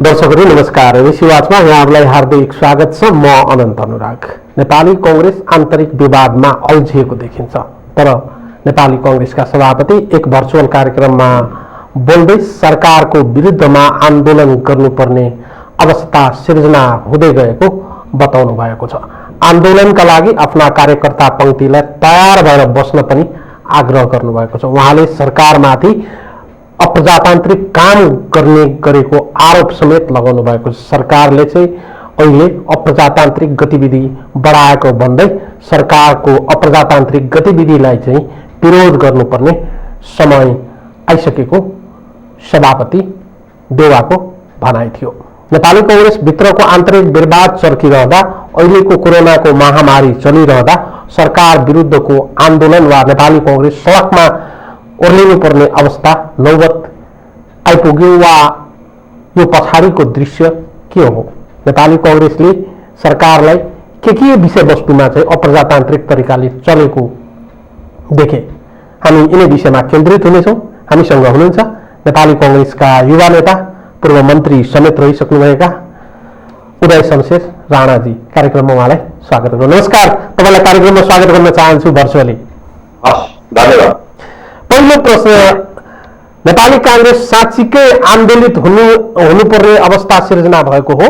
दर्शकहरू नमस्कार। ऋषिवाचमा यहाँहरूलाई हार्दिक स्वागत छ। म अनन्त अनुराग। नेपाली कांग्रेस आन्तरिक विवादमा अल्झिएको देखिन्छ, तर नेपाली कांग्रेसका सभापति एक भर्चुअल कार्यक्रममा बोल्दै सरकारको विरुद्धमा आन्दोलन गर्नुपर्ने अवस्था सिर्जना हुँदै गएको बताउनु भएको छ। आन्दोलनका लागि आफ्ना कार्यकर्ता पंक्तिलाई तयार भएर बस्न पनि आग्रह गर्नुभएको छ। उहाँले सरकारमाथि अप्रजातान्त्रिक काम गर्ने गरेको आरोप समेत लगाउनु भएको छ। सरकारले चाहिँ अहिले अप्रजातान्त्रिक गतिविधि बढाएको भन्दै सरकारको अप्रजातान्त्रिक गतिविधिलाई चाहिँ विरोध गर्नुपर्ने समय आइसकेको सभापति देउवाको भनाइ थियो। नेपाली कांग्रेस भित्रको आन्तरिक विवाद चर्किरहँदा, अहिलेको कोरोनाको महामारी चलिरहँदा सरकार विरुद्धको आन्दोलन वा नेपाली कांग्रेस सडकमा ओर्लिनुपर्ने अवस्था नौबत आइपुग्यो वा यो पछाडिको दृश्य के हो? नेपाली कांग्रेसले सरकारलाई के विषयवस्तुमा चाहिँ अप्रजातान्त्रिक तरिकाले चलेको देखे? हामी यिनै विषयमा केन्द्रित हुनेछौँ। हामीसँग हुनुहुन्छ नेपाली कांग्रेसका युवा नेता, पूर्व मन्त्री समेत रहिसक्नुभएका उदय शमशेर राणाजी। कार्यक्रममा उहाँलाई स्वागत गर्नु। नमस्कार, तपाईँलाई कार्यक्रममा स्वागत गर्न चाहन्छु भर्चुअली। धन्यवाद। पहिलो प्रश्न, नेपाली कांग्रेस साँच्चीकै आन्दोलित हुनुपर्ने अवस्था सिर्जना भएको हो?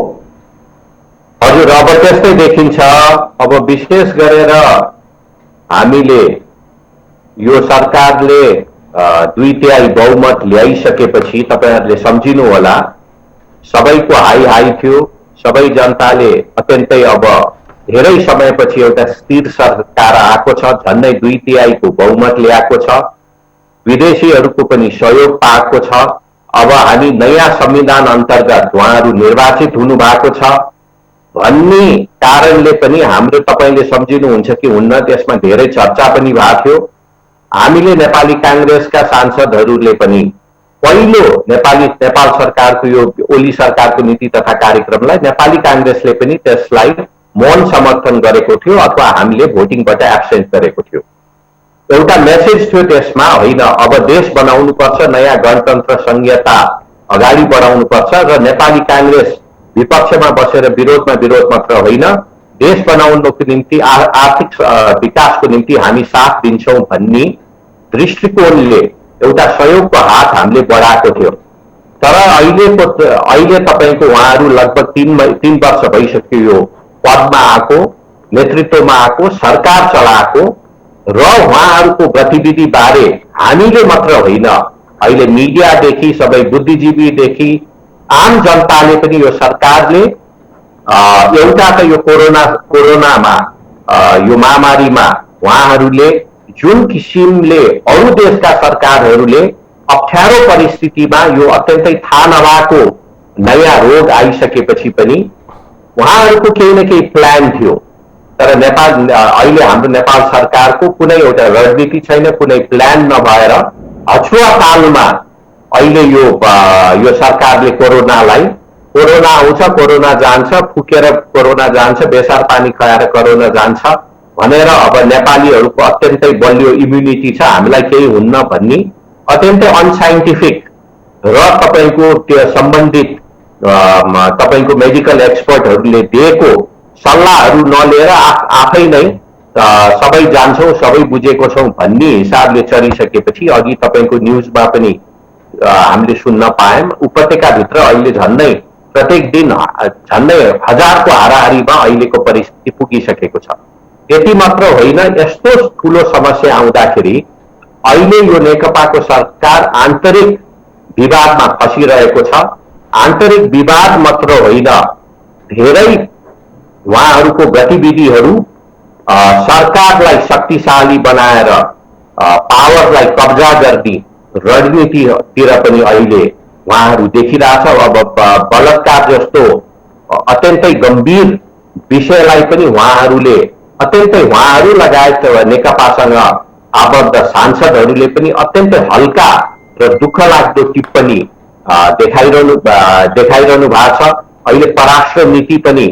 हजुर, अब त्यस्तै देखिन्छ। अब विशेष गरेर हामीले यो सरकारले 2/3 बहुमत ल्याइसकेपछि तपाईँहरूले सम्झिनु होला, सबैको हाई थियो। सबै जनताले अत्यन्तै अब धेरै समयपछि एउटा स्थिर सरकार आएको छ, झन्डै 2/3 को बहुमत ल्याएको छ, विदेशीहरूको पनि सहयोग पाएको छ। अब हामी नयाँ संविधान अन्तर्गत उहाँहरू निर्वाचित हुनु भएको छ भन्ने कारणले पनि हाम्रो, तपाईँले सम्झिनुहुन्छ कि हुन्न, त्यसमा धेरै चर्चा पनि भएको थियो। हामीले नेपाली कांग्रेसका सांसदहरूले पनि पहिलो नेपाल सरकारको यो ओली सरकारको नीति तथा कार्यक्रमलाई नेपाली कांग्रेसले पनि त्यसलाई मौन समर्थन गरेको थियो अथवा हामीले भोटिङबाट एब्सेन्ट गरेको थियो। एउटा मेसेज थियो त्यसमा, होइन अब देश बनाउनुपर्छ, नयाँ गणतन्त्र संहिता अगाडि बढाउनुपर्छ र नेपाली कांग्रेस विपक्षमा बसेर विरोधमा विरोध मात्र होइन, देश बनाउनको निम्ति आर्थिक विकासको निम्ति हामी साथ दिन्छौं भन्ने दृष्टिकोणले एउटा सहयोगको हात हामीले बढाएको थियो। तर अहिले तपाईको उहाँहरू लगभग 3 वर्ष भइसक्यो यो पदमा आएको, नेतृत्वमा आएको, सरकार चलाएको र उहाँहरूको गतिविधि बारे हामीले मात्र होइन, अहिले मिडियादेखि सबै बुद्धिजीवीदेखि आम जनताले पनि यो सरकारले एउटा त यो कोरोनामा यो महामारीमा उहाँहरूले जुन किसिमले अरू देशका सरकारहरूले अप्ठ्यारो परिस्थितिमा यो अत्यन्तै थाहा नभएको नयाँ रोग आइसकेपछि पनि उहाँहरूको केही न केही प्लान थियो। तर अहिले हाम्रो नेपाल सरकारको कुनै एउटा रणनीति छैन, कुनै प्लान नभएर अछुवा तालमा अहिले यो सरकारले कोरोना आउँछ, कोरोना जान्छ, फुकेर कोरोना जान्छ, बेसार पानी खाएर कोरोना जान्छ भनेर अब नेपालीहरूको अत्यन्तै बलियो इम्युनिटी छ, हामीलाई केही हुन्न भन्ने अत्यन्तै अनसाइन्टिफिक र तपाईँको त्यो सम्बन्धित तपाईँको मेडिकल एक्सपर्टहरूले दिएको सल्लाहहरू नलिएर आफै नै सबै जान्छौँ, सबै बुझेको छौँ भन्ने हिसाबले चलिसकेपछि अघि तपाईँको न्युजमा पनि हामीले सुन्न पायौँ, उपत्यकाभित्र अहिले झन्डै प्रत्येक दिन झन्डै 1000 को हाराहारीमा अहिलेको परिस्थिति पुगिसकेको छ। त्यति मात्र होइन, यस्तो ठूलो समस्या आउँदाखेरि अहिले यो नेकपाको सरकार आन्तरिक विवादमा फसिरहेको छ। आन्तरिक विवाद मात्र होइन, धेरै उहाँहरूको गतिविधिहरू सरकारलाई शक्तिशाली बनाएर पावरलाई कब्जा गर्ने रणनीतितिर पनि अहिले उहाँहरू देखिरहेछ। अब बलात्कार जस्तो अत्यन्तै गम्भीर विषयलाई पनि उहाँहरू लगायत नेकपासँग आबद्ध सांसदहरूले पनि अत्यन्तै हल्का र दुःख लाग्दो टिप्पणी देखाइरहनु भएको छ। अहिले परराष्ट्र नीति पनि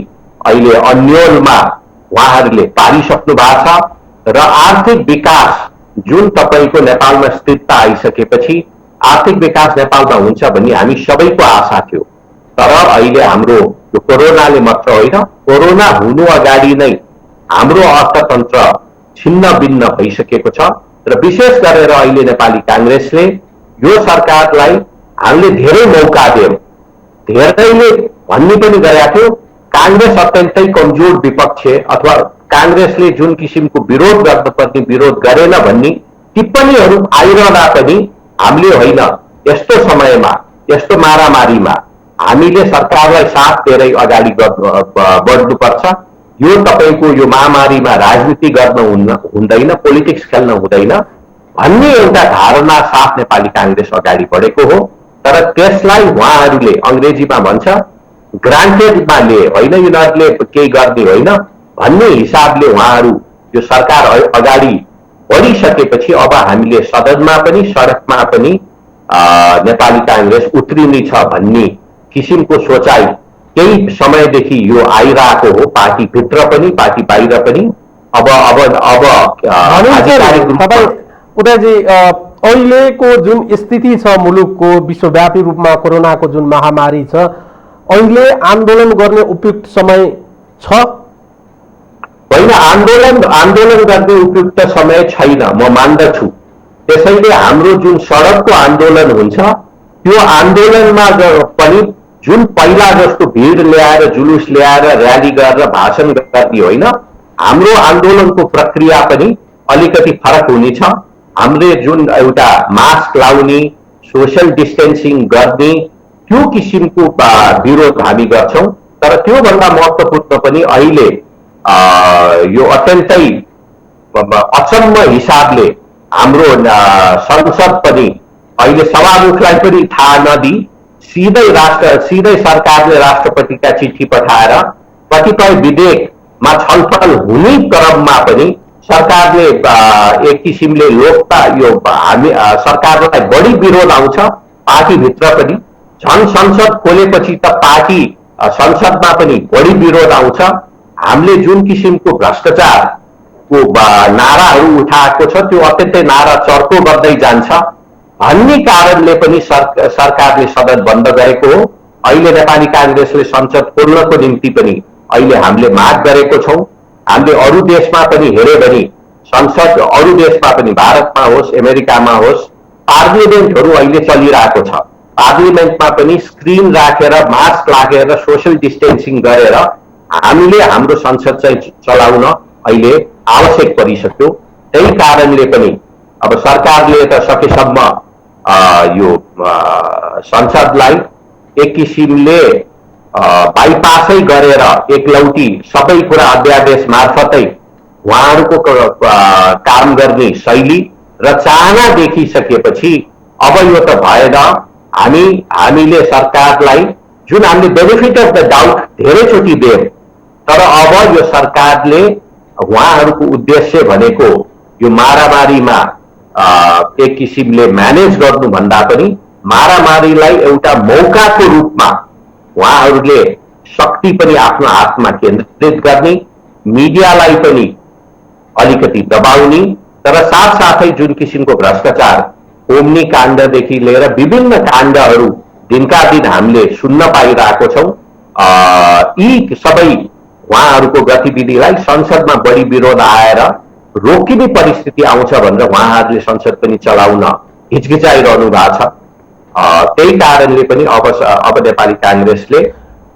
अहिले अन्योलमा उहाँहरूले पारिसक्नु भएको छ र आर्थिक विकास जुन तपाईको नेपालमा स्थिरता आइसकेपछि आर्थिक विकास नेपालमा हुन्छ भन्ने हामी सबैको आशा थियो। तर अहिले हाम्रो यो कोरोनाले मात्र होइन, कोरोना हुनु अगाडि नै हाम्रो अर्थतन्त्र छिन्न भिन्न भइसकेको छ र विशेष गरेर अहिले नेपाली कांग्रेसले यो सरकारलाई हामीले धेरै मौका दियौं। धेरैले भन्ने पनि गरेका थियो कांग्रेस अत्यन्तै कमजोर विपक्ष अथवा कांग्रेसले जुन किसिमको विरोध गर्नुपर्ने विरोध गरेन भन्ने टिप्पणीहरू आइरहँदा पनि हामीले होइन, यस्तो समयमा यस्तो मारामारीमा हामीले सरकारलाई साथ दिएरै अगाडि बढ्नुपर्छ। यो तपाईको यो महामारीमा राजनीति गर्न हुँदैन, पोलिटिक्स खेल्न हुँदैन भन्ने एउटा धारणा साथ नेपाली कांग्रेस अगाडि बढेको हो। तर त्यसलाई उहाँहरूले अंग्रेजीमा भन्छ ग्रान्टेडमा लिए होइन, यिनीहरूले केही गर्ने होइन भन्ने हिसाबले उहाँहरू यो सरकार अगाडि बढिसकेपछि अब हामीले सदनमा पनि सडकमा पनि नेपाली कांग्रेस उत्रिने छ भन्ने किसिमको सोचाइ केही समयदेखि यो आइरहेको हो, पार्टी भित्र पनि पार्टी बाहिर पनि। अब उदयजी, अहिलेको जुन स्थिति छ मुलुकको, विश्वव्यापी रूपमा कोरोनाको जुन महामारी छ, अहिले आन्दोलन गर्ने उपयुक्त समय छ? होइन, आन्दोलन गर्ने उपयुक्त समय छैन म मान्दछु। त्यसैले हाम्रो जुन सडकको आन्दोलन हुन्छ त्यो आन्दोलनमा पनि जुन पहिला जस्तो भीड़ ल्याएर जुलुस ल्याएर र्याली गरेर भाषण गर्ने होइन, हाम्रो आन्दोलनको प्रक्रिया पनि अलिकति फरक हुनेछ। हामीले जुन एउटा मास्क लाउने, सोशल डिस्टेन्सिङ गर्ने त्यो किसिमको विरोध हामी गर्छौं। तर त्योभन्दा महत्त्वपूर्ण पनि अहिले यो अत्यन्तै अचम्म हिसाबले हाम्रो संसद पनि अहिले सभामुखलाई पनि थाहा नदिई सिधै सरकारले राष्ट्रपतिका चिठी पठाएर कतिपय विधेयकमा छलफल हुने क्रममा पनि सरकारले एक किसिमले हामी सरकारलाई बढी विरोध आउँछ पार्टीभित्र पनि। झन् संसद खोलेपछि त पार्टी संसदमा पनि बढी विरोध आउँछ। हामीले जुन किसिमको भ्रष्टाचारको नाराहरू उठाएको छ त्यो अत्यन्तै नारा चर्को गर्दै जान्छ भन्ने कारणले पनि सरकारले सदन बन्द गरेको हो। अहिले नेपाली कांग्रेसले संसद खोल्नको निम्ति पनि अहिले हामीले माग गरेको छौं। हामीले अरू देशमा पनि हेर्यो भने संसद अरू देशमा पनि भारतमा होस् अमेरिकामा होस् पार्लियामेन्टहरू अहिले चलिरहेको छ। पार्लियामेन्टमा पनि स्क्रिन राखेर मास्क लागेर सोशल डिस्टेन्सिङ गरेर हामीले हाम्रो संसद चाहिँ चलाउन अहिले आवश्यक परिसक्यो। त्यही कारणले पनि अब सरकारले त सकेसम्म यो संसदलाई एक किसिमले बाइपासै गरेर एकलौटी सबै कुरा अध्यादेश मार्फतै उहाँहरूको काम गर्ने शैली र चाहना देखिसकेपछि अब यो त भएन। हामीले सरकारलाई जुन हामीले बेनिफिट अफ द डाउट धेरैचोटि दियौं, तर अब यो सरकारले उहाँहरूको उद्देश्य भनेको यो मारामारीमा एक किसिमले म्यानेज गर्नु भन्दा पनि मारामारीलाई एउटा मौकाको रूपमा उहाँहरूले शक्ति पनि आफ्नो हातमा केन्द्रित गर्ने, मिडियालाई पनि अलिकति दबाउने, तर साथसाथै जुन किसिमको भ्रष्टाचार ओम्नी काण्डदेखि लिएर विभिन्न काण्डहरू दिनका दिन हामीले सुन्न पाइरहेको छौं। यी सबै उहाँहरूको गतिविधिलाई संसदमा बढी विरोध आएर रोकिने परिस्थिति आउँछ भनेर उहाँहरूले संसद पनि चलाउन हिचकिचाइरहनु भएको छ। त्यही कारणले पनि अब नेपाली कांग्रेसले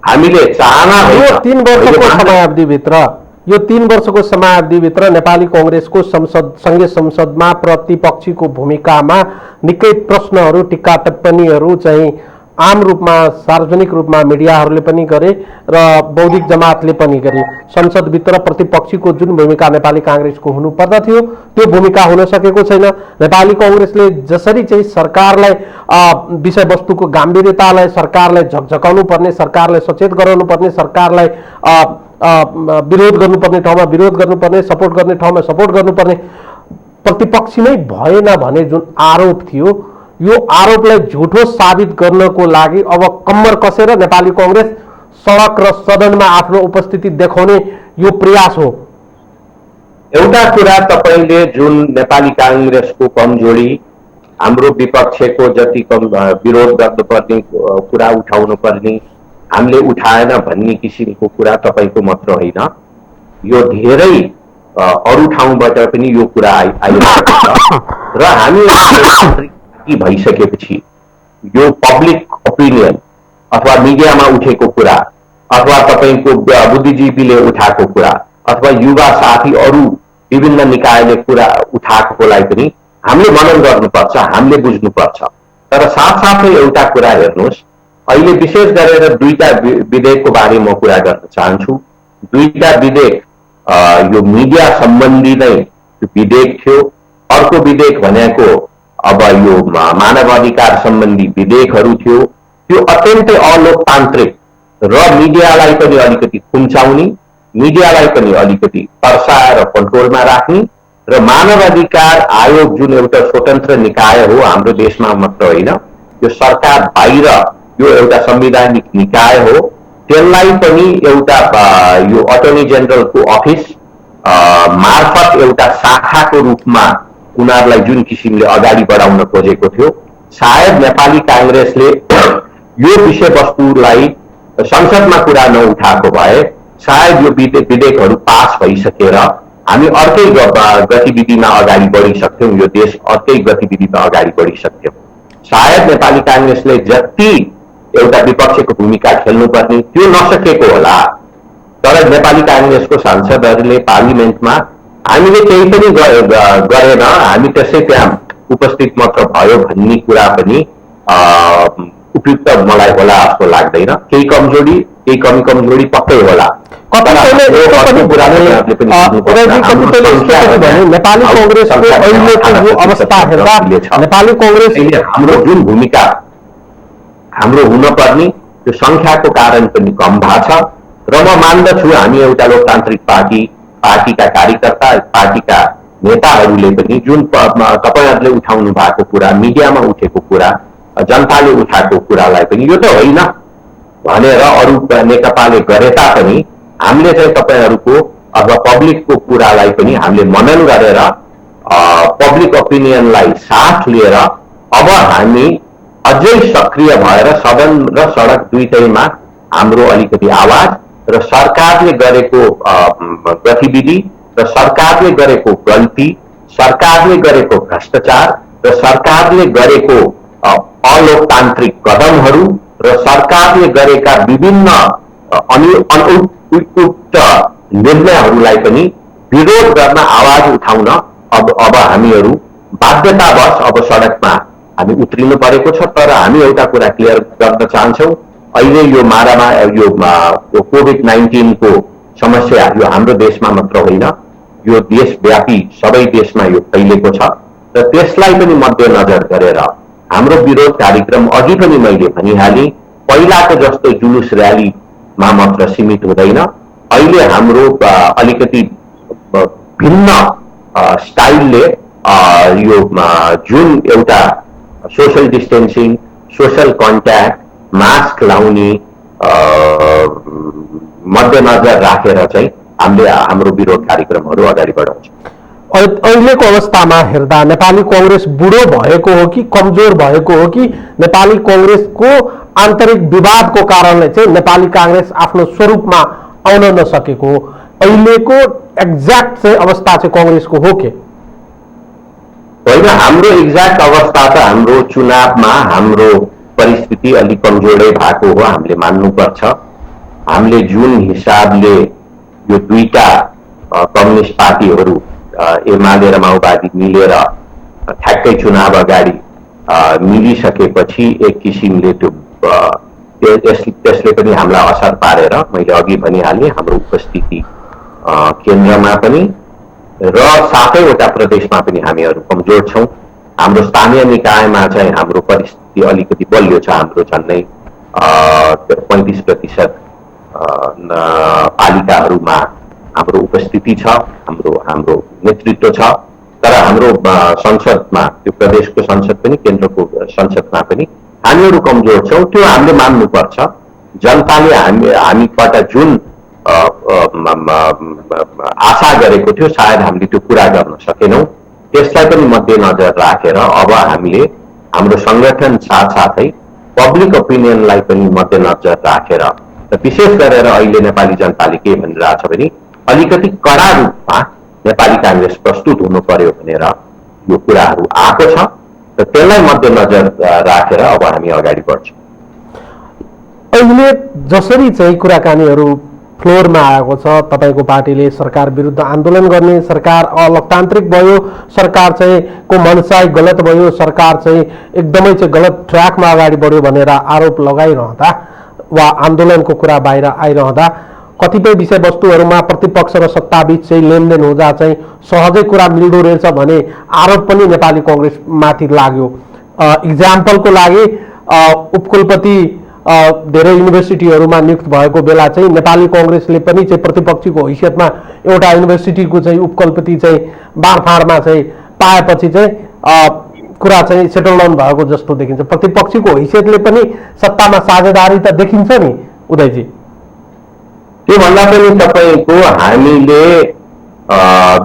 हामीले चाहना यो 3 वर्षको समयावधिभित्र यो 3 वर्षको समयावधिभित्र नेपाली कांग्रेसको संघीय संसदमा प्रतिपक्षीको भूमिकामा निकै प्रश्नहरू टिक्का टिप्पणीहरू चाहिँ आम रूपमा सार्वजनिक रूपमा मिडियाहरूले पनि गरे र बौद्धिक जमातले पनि गरे। संसदभित्र प्रतिपक्षीको जुन भूमिका नेपाली कांग्रेसको हुनुपर्दथ्यो त्यो भूमिका हुन सकेको छैन। नेपाली कांग्रेसले जसरी चाहिँ सरकारलाई विषयवस्तुको गम्भीरतालाई सरकारलाई झकझकाउनु पर्ने, सरकारलाई सचेत गराउनु पर्ने, सरकारलाई विरोध गर्नुपर्ने ठाउँमा विरोध गर्नुपर्ने, सपोर्ट गर्ने ठाउँमा सपोर्ट गर्नुपर्ने, प्रतिपक्षी नै भएन भने जुन आरोप थियो यो आरोपलाई झुठो साबित गर्नको लागि अब कम्मर कसेर नेपाली कांग्रेस सडक र सदनमा आफ्नो उपस्थिति देखाउने यो प्रयास हो। एउटा कुरा तपाईले जुन नेपाली कांग्रेसको कमजोरी, हाम्रो विपक्षको जति कम विरोध गर्नुपर्ने कुरा उठाउनु पर्ने हामीले उठाएन भन्ने किसिमको कुरा तपाईँको मात्र होइन, यो धेरै अरू ठाउँबाट पनि यो कुरा आइरहेको छ र हामी भइसकेपछि यो पब्लिक ओपिनियन अथवा मिडियामा उठेको कुरा अथवा तपाईँको बुद्धिजीवीले उठाएको कुरा अथवा युवा साथी अरू विभिन्न निकायले कुरा उठाएकोलाई पनि हामीले मनन गर्नुपर्छ, हामीले बुझ्नुपर्छ। तर साथसाथै एउटा कुरा हेर्नुहोस्, अहिले विशेष गरेर दुईटा विधेयकको बारे म कुरा गर्न चाहन्छु। दुईटा विधेयक यो मिडिया सम्बन्धी नै विधेयक थियो। अर्को विधेयक भनेको अब यो मानव अधिकार सम्बन्धी विधेयकहरू थियो। त्यो अत्यन्तै अलोकतान्त्रिक र मिडियालाई पनि अलिकति खुम्चाउने, मिडियालाई पनि अलिकति तर्साएर कन्ट्रोलमा राख्ने र मानव अधिकार आयोग जुन एउटा स्वतन्त्र निकाय हो हाम्रो देशमा मात्र होइन, यो सरकार बाहिर यो एउटा संवैधानिक निकाय हो, त्यसलाई पनि एउटा यो अटर्नी जेनरलको अफिस मार्फत एउटा शाखाको रूपमा उनीहरूलाई जुन किसिमले अगाडि बढाउन खोजेको थियो, सायद नेपाली कांग्रेसले यो विषयवस्तुलाई संसदमा कुरा नउठाएको भए सायद यो विधेयकहरू पास भइसकेर हामी अर्कै गतिविधिमा अगाडि बढिसक्थ्यौँ, यो देश अर्कै गतिविधिमा अगाडि बढिसक्थ्यौँ। सायद नेपाली कांग्रेसले जति एउटा विपक्षको भूमिका खेल्नुपर्ने त्यो नसकेको होला, तर नेपाली कांग्रेसको सांसदहरूले पार्लिमेन्टमा हामीले केही पनि गरेन, हामी त्यसै त्यहाँ उपस्थित मात्र भयो भन्ने कुरा पनि उपयुक्त मलाई होला जस्तो लाग्दैन। केही कमजोरी, केही कमजोरी पक्कै होला। नेपाली कांग्रेसको अहिलेको यो अवस्था हेर्दा नेपाली कांग्रेस हाम्रो जुन भूमिका हाम्रो हुनुपर्ने त्यो संख्याको कारण पनि कम भएको छ र म मान्दछु हामी एउटा लोकतान्त्रिक पार्टीका कार्यकर्ता, पार्टीका नेताहरूले पनि जुन तपाईहरूले उठाउनु भएको कुरा, मिडियामा उठेको कुरा, जनताले उठाएको कुरालाई पनि यो त होइन भनेर अरू नेकपाले गरे तापनि हामीले चाहिँ तपाईहरूको अथवा पब्लिकको कुरालाई पनि हामीले मनन गरेर पब्लिक ओपिनियनलाई साथ लिएर अब हामी अझै सक्रिय भएर सदन र सडक दुईटैमा हाम्रो अलिकति आवाज र सरकारले गरेको गतिविधि र सरकारले गरेको गल्ती, सरकारले गरेको भ्रष्टाचार र सरकारले गरेको अलोकतान्त्रिक कदमहरू र सरकारले गरेका विभिन्न अनुपयुक्त निर्णयहरूलाई पनि विरोध गर्न, आवाज उठाउन अब हामीहरू बाध्यतावश अब सडकमा हामी उत्रिनु परेको छ। तर हामी एउटा कुरा क्लियर गर्न चाहन्छौँ, अहिले यो यो कोभिड-19 को समस्या यो हाम्रो देशमा मात्र होइन, यो देशव्यापी सबै देशमा यो फैलेको छ र त्यसलाई पनि मध्यनजर गरेर हाम्रो विरोध कार्यक्रम अघि पनि मैले भनिहालेँ, पहिलाको जस्तो जुलुस र्यालीमा मात्र सीमित हुँदैन। अहिले हाम्रो अलिकति भिन्न स्टाइलले यो जुन एउटा social distancing, social contact, mask लाउने मध्यनजर राखेर चाहिँ हामीले हाम्रो विरोध कार्यक्रमहरू अगाडि बढाउँछौँ। अहिलेको अवस्थामा हेर्दा नेपाली कांग्रेस बुढो भएको हो कि कमजोर भएको हो कि नेपाली कांग्रेसको आन्तरिक विवादको कारणले चाहिँ नेपाली कांग्रेस आफ्नो स्वरूपमा आउन नसकेको हो? अहिलेको एक्ज्याक्ट चाहिँ अवस्था चाहिँ कांग्रेसको हो के होइन? हाम्रो एक्ज्याक्ट अवस्था त हाम्रो चुनावमा हाम्रो परिस्थिति अलिक कमजोरै भएको हो, हामीले मान्नुपर्छ। हामीले जुन हिसाबले यो दुईटा कम्युनिस्ट पार्टीहरू एमाले र माओवादी मिलेर ठ्याक्कै चुनाव अगाडि मिलिसकेपछि एक किसिमले त्यसले पनि हामीलाई असर पारेर मैले अघि भनिहालेँ, हाम्रो उपस्थिति केन्द्रमा पनि र सातैवटा प्रदेशमा पनि हामीहरू कमजोर छौँ। हाम्रो स्थानीय निकायमा चाहिँ हाम्रो परिस्थिति अलिकति बलियो छ, हाम्रो झन्डै 35% पालिकाहरूमा हाम्रो उपस्थिति छ, हाम्रो नेतृत्व छ। तर हाम्रो संसदमा, त्यो प्रदेशको संसद पनि केन्द्रको संसदमा पनि हामीहरू कमजोर छौँ। त्यो हामीले मान्नुपर्छ। जनताले हामीबाट जुन आशा गरेको थियो सायद हामीले त्यो पुरा गर्न सकेनौँ। त्यसलाई पनि मध्यनजर राखेर अब हामीले हाम्रो संगठन साथसाथै पब्लिक ओपिनियनलाई पनि मध्यनजर राखेर र विशेष गरेर अहिले नेपाली जनताले के भनिरहेछ भने अलिकति कडा रूपमा नेपाली कांग्रेस प्रस्तुत हुनु पर्यो भनेर यो कुराहरू आएको छ र त्यसलाई मध्यनजर राखेर अब हामी अगाडि बढ्छौँ। अहिले जसरी चाहिँ कुराकानीहरू फ्लोरमा आएको छ, तपाईको पार्टीले सरकार विरुद्ध आन्दोलन गर्ने, सरकार अलोकतान्त्रिक भयो, सरकार चाहिँ को मनसाय गलत भयो, सरकार चाहिँ एकदमै चाहिँ गलत ट्र्याकमा अगाडि बढ्यो भनेर आरोप लगाइरहँदा वा आन्दोलनको कुरा बाहिर आइरहँदा कतिपय विषयवस्तुहरूमा प्रतिपक्ष र सत्ताबीच चाहिँ लेनदेन हुँदा चाहिँ सहजै कुरा मिल्दो रहेछ भने आरोप पनि नेपाली कांग्रेस माथि लाग्यो। इक्जाम्पलको लागि उपकुलपति धेरै युनिभर्सिटीहरूमा नियुक्त भएको बेला चाहिँ नेपाली कांग्रेसले पनि चाहिँ प्रतिपक्षीको हैसियतमा एउटा युनिभर्सिटीको चाहिँ उपकुलपति चाहिँ बाँडफाँडमा चाहिँ पाएपछि चाहिँ कुरा चाहिँ सेटल डाउन भएको जस्तो देखिन्छ। प्रतिपक्षीको हैसियतले पनि सत्तामा साझेदारी त देखिन्छ नि उदयजी। त्योभन्दा पनि तपाईँको हामीले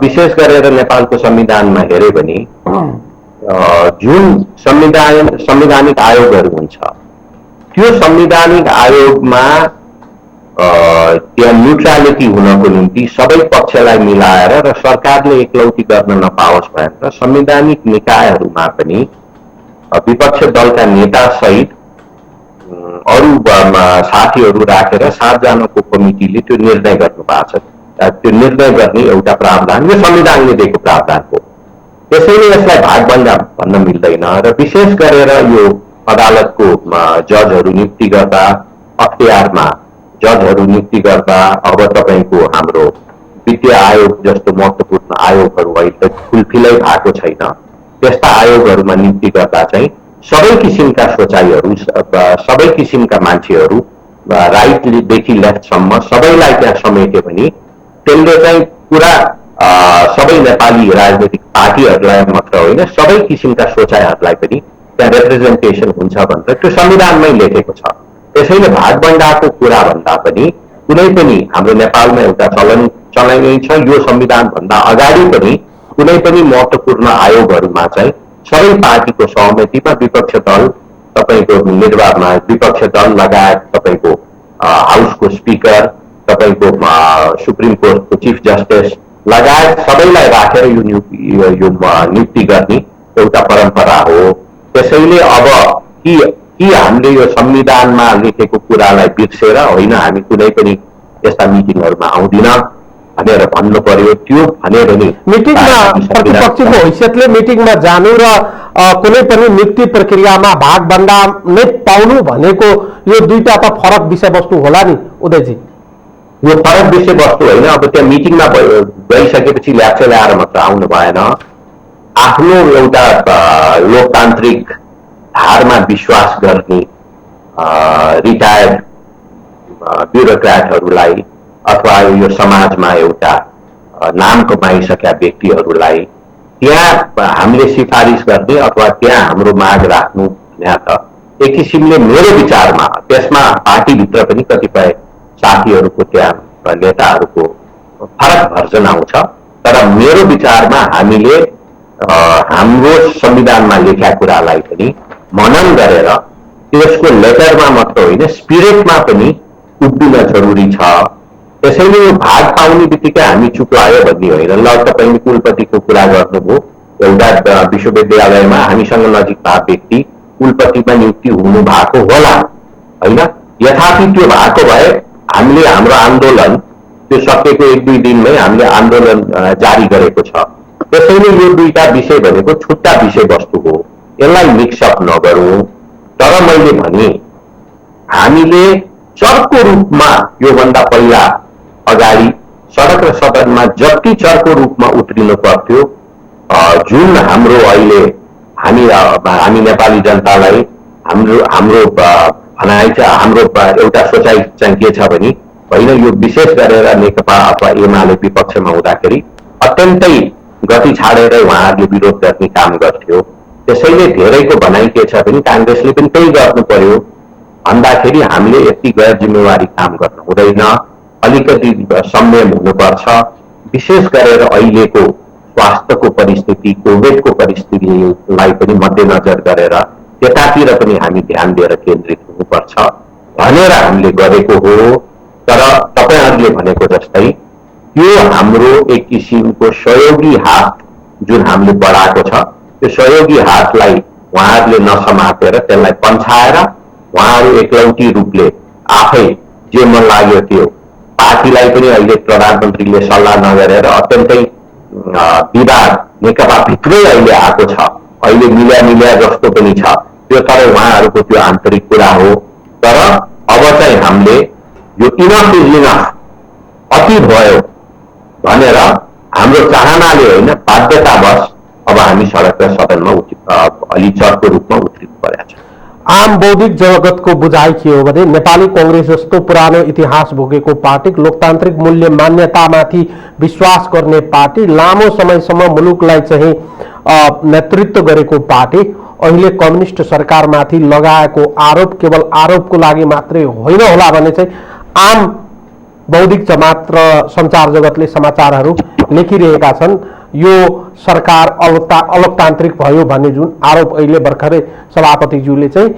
विशेष गरेर नेपालको संविधानमा हेऱ्यो भने जुन संवैधानिक आयोगहरू हुन्छ त्यो संवैधानिक आयोगमा त्यहाँ न्युट्रालिटी हुनको निम्ति सबै पक्षलाई मिलाएर र सरकारले एकलौटी गर्न नपाओस् भनेर संवैधानिक निकायहरूमा पनि विपक्ष दलका नेता सहित अरू साथीहरू राखेर 7 जनाको कमिटीले त्यो निर्णय गर्नु भएको छ। त्यो निर्णय गर्ने एउटा प्रावधान यो संविधानले दिएको प्रावधान हो। त्यसैले यसलाई भागभण्डा भन्न मिल्दैन र विशेष गरेर यो अदालतको जजहरू नियुक्ति गर्दा अख्तियारमा जजहरू नियुक्ति गर्दा अब तपाईको हाम्रो वित्तीय आयोग जस्तो महत्त्वपूर्ण आयोगहरू अहिले फुलफिलै भएको छैन। त्यस्ता आयोगहरूमा नियुक्ति गर्दा चाहिँ सबै किसिमका सोचाइहरू सबै किसिमका मान्छेहरू राइटदेखि लेफ्टसम्म सबैलाई त्यहाँ समेट्यो भने त्यसले चाहिँ पुरा सबै नेपाली राजनीतिक पार्टीहरूलाई मात्र होइन सबै किसिमका सोचाइहरूलाई पनि त्यहाँ रिप्रेजेन्टेसन हुन्छ भनेर त्यो संविधानमै लेखेको छ। त्यसैले भागभण्डाको कुरा भन्दा पनि कुनै पनि हाम्रो नेपालमा एउटा चलाइ छ। यो संविधानभन्दा अगाडि पनि कुनै पनि महत्त्वपूर्ण आयोगहरूमा चाहिँ सबै पार्टीको सहमतिमा विपक्ष दल तपाईको निर्वाचनमा विपक्ष दल लगायत तपाईको हाउसको स्पिकर तपाईको सुप्रिम कोर्टको चिफ जस्टिस लगायत सबैलाई राखेर यो नियुक्ति गर्ने एउटा परम्परा हो। त्यसैले अब कि हामीले यो संविधानमा लेखेको कुरालाई बिर्सेर होइन हामी कुनै पनि यस्ता मिटिङहरूमा आउँदिन भनेर भन्नु पर्यो। त्यो भने पनि मिटिङमा प्रतिपक्षको हैसियतले मिटिङमा जानु र कुनै पनि नियुक्ति प्रक्रियामा भागभण्डा नै पाउनु भनेको यो दुईटा त फरक विषयवस्तु होला नि उदयजी। यो फरक विषयवस्तु होइन। अब त्यहाँ मिटिङमा गइसकेपछि ल्याप्चे ल्याएर मात्र आउनु भएन। आफ्नो एउटा लोकतान्त्रिक धारमा विश्वास गर्ने रिटायर्ड ब्युरोक्राटहरूलाई अथवा यो समाजमा एउटा नाम कमाइसकेका व्यक्तिहरूलाई त्यहाँ हामीले सिफारिस गर्ने अथवा त्यहाँ हाम्रो माग राख्नु भने त एक किसिमले मेरो विचारमा त्यसमा पार्टीभित्र पनि कतिपय साथीहरूको त्यहाँ नेताहरूको फरक भर्जन आउँछ। तर मेरो विचारमा हामीले हाम्रो संविधानमा लेखेका कुरालाई पनि मनन गरेर त्यसको लेटरमा मात्र होइन स्पिरिटमा पनि उभिन जरुरी छ। त्यसैले यो भाग पाउने बित्तिकै हामी चुक्लायो भन्ने होइन। ल तपाईले कुलपतिको कुरा गर्नुभयो, एउटा विश्वविद्यालयमा हामीसँग नजिक भएको व्यक्ति कुलपतिमा नियुक्ति हुनु भएको होला होइन। यथापि त्यो भएको भए हामीले हाम्रो आन्दोलन त्यो सकेको 1-2 दिनमै हामीले आन्दोलन जारी गरेको छ। त्यसैले यो दुईटा विषय भनेको छुट्टा विषयवस्तु हो, यसलाई मिक्सअप नगरौँ। तर मैले भने हामीले चर्को रूपमा योभन्दा पहिला अगाडि सडक र सदनमा जति चर्को रूपमा उत्रिनु पर्थ्यो जुन हाम्रो अहिले हामी नेपाली जनतालाई हाम्रो भनाइ चाहिँ हाम्रो एउटा सोचाइ चाहिँ के छ भने होइन यो विशेष गरेर नेकपा अथवा एमाले विपक्षमा हुँदाखेरि अत्यन्तै गति छाडेर उहाँहरूले विरोध गर्ने काम गर्थ्यो। त्यसैले धेरैको भनाइ के छ भने कांग्रेसले पनि त्यही गर्नु पर्यो भन्दाखेरि हामीले यति गैर जिम्मेवारी काम गर्नु हुँदैन, अलिकति संयम हुनुपर्छ। विशेष गरेर अहिलेको स्वास्थ्यको परिस्थिति कोभिडको परिस्थितिलाई पनि मध्यनजर गरेर त्यतातिर पनि हामी ध्यान दिएर केन्द्रित हुनुपर्छ भनेर हामीले गरेको हो। तर तपाईहरुले भनेको जस्तै त्यो हाम्रो एक किसिमको सहयोगी हात जुन हामीले बढाएको छ, त्यो सहयोगी हातलाई उहाँहरूले नसमातेर त्यसलाई पन्छाएर उहाँहरू एकलौटी रूपले आफै जे मन लाग्यो त्यो पार्टीलाई पनि अहिले प्रधानमन्त्रीले सल्लाह नगरेर अत्यन्तै विवाद नेकपा भित्रै अहिले आएको छ, अहिले मिल्या जस्तो पनि छ त्यो, तर उहाँहरूको त्यो आन्तरिक कुरा हो। तर अब चाहिँ हामीले यो इनफ इज इनफ, अति भयो भनेर हाम्रो चाहनाले होइन बाध्यतावश अब हामी सडक र सदनमा अलि चर्को रूपमा उत्रिनु परेको छ। आम बौद्धिक जगतको बुझाइ के हो भने नेपाली कांग्रेस जस्तो पुरानो इतिहास भोगेको पार्टी, लोकतान्त्रिक मूल्य मान्यतामाथि विश्वास गर्ने पार्टी, लामो समयसम्म मुलुकलाई चाहिँ नेतृत्व गरेको पार्टी अहिले कम्युनिस्ट सरकारमाथि लगाएको आरोप केवल आरोपको लागि मात्रै होइन होला भन्ने चाहिँ आम बौद्धिक जमात र सञ्चार जगतले समाचारहरू लेखिरहेका छन्। यो सरकार अलोकतान्त्रिक भयो भन्ने जुन आरोप अहिले भर्खरै सभापतिज्यूले चाहिँ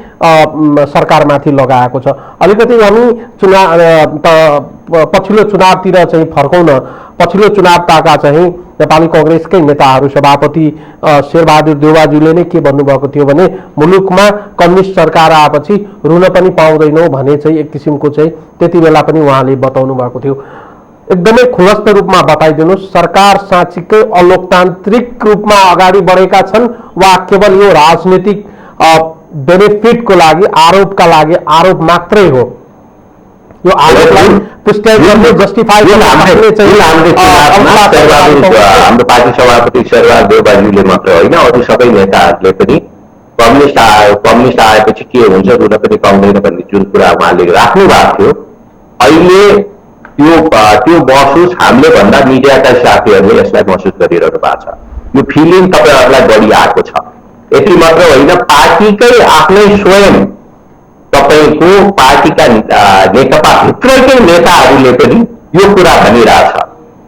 सरकारमाथि लगाएको छ। अलिकति हामी पछिल्लो चुनावतिर चाहिँ फर्कौँ न। पछिल्लो चुनावका चाहिँ नेपाली कांग्रेसकै नेताहरू सभापति शेरबहादुर देउवाज्यूले नै के भन्नुभएको थियो भने मुलुकमा कम्युनिस्ट सरकार आएपछि रुन पनि पाउँदैनौँ भने चाहिँ एक किसिमको चाहिँ त्यति बेला पनि उहाँले बताउनु भएको थियो। एकदमै खुलस्त रूपमा बताइदिनुहोस्, सरकार साँच्चीकै अलोकतान्त्रिक रूपमा अगाडि बढेका छन् वा केवल यो राजनीतिक बेनिफिटको लागि, आरोपका लागि आरोप मात्रै हो? यो आरोपलाई पुष्टि गर्ने जस्टिफाई हाम्रो पार्टी सभापति शेरबहादुर देउवाज्यूले मात्र होइन, अरू सबै नेताहरूले पनि कम्युनिस्ट आएपछि के हुन्छ, रुन पनि पाउँदैन भन्ने जुन कुरा उहाँले राख्नु भएको थियो, अहिले त्यो महसुस हामीले भन्दा मिडियाका साथीहरूले यसलाई महसुस गरिरहनु भएको छ। यो फिलिङ तपाईहरुलाई बढी आएको छ। यति मात्र होइन, पार्टीकै आफ्नै स्वयं तपाईको पार्टीका नेकपा भित्रकै नेताहरूले पनि यो कुरा भनिरहेछ।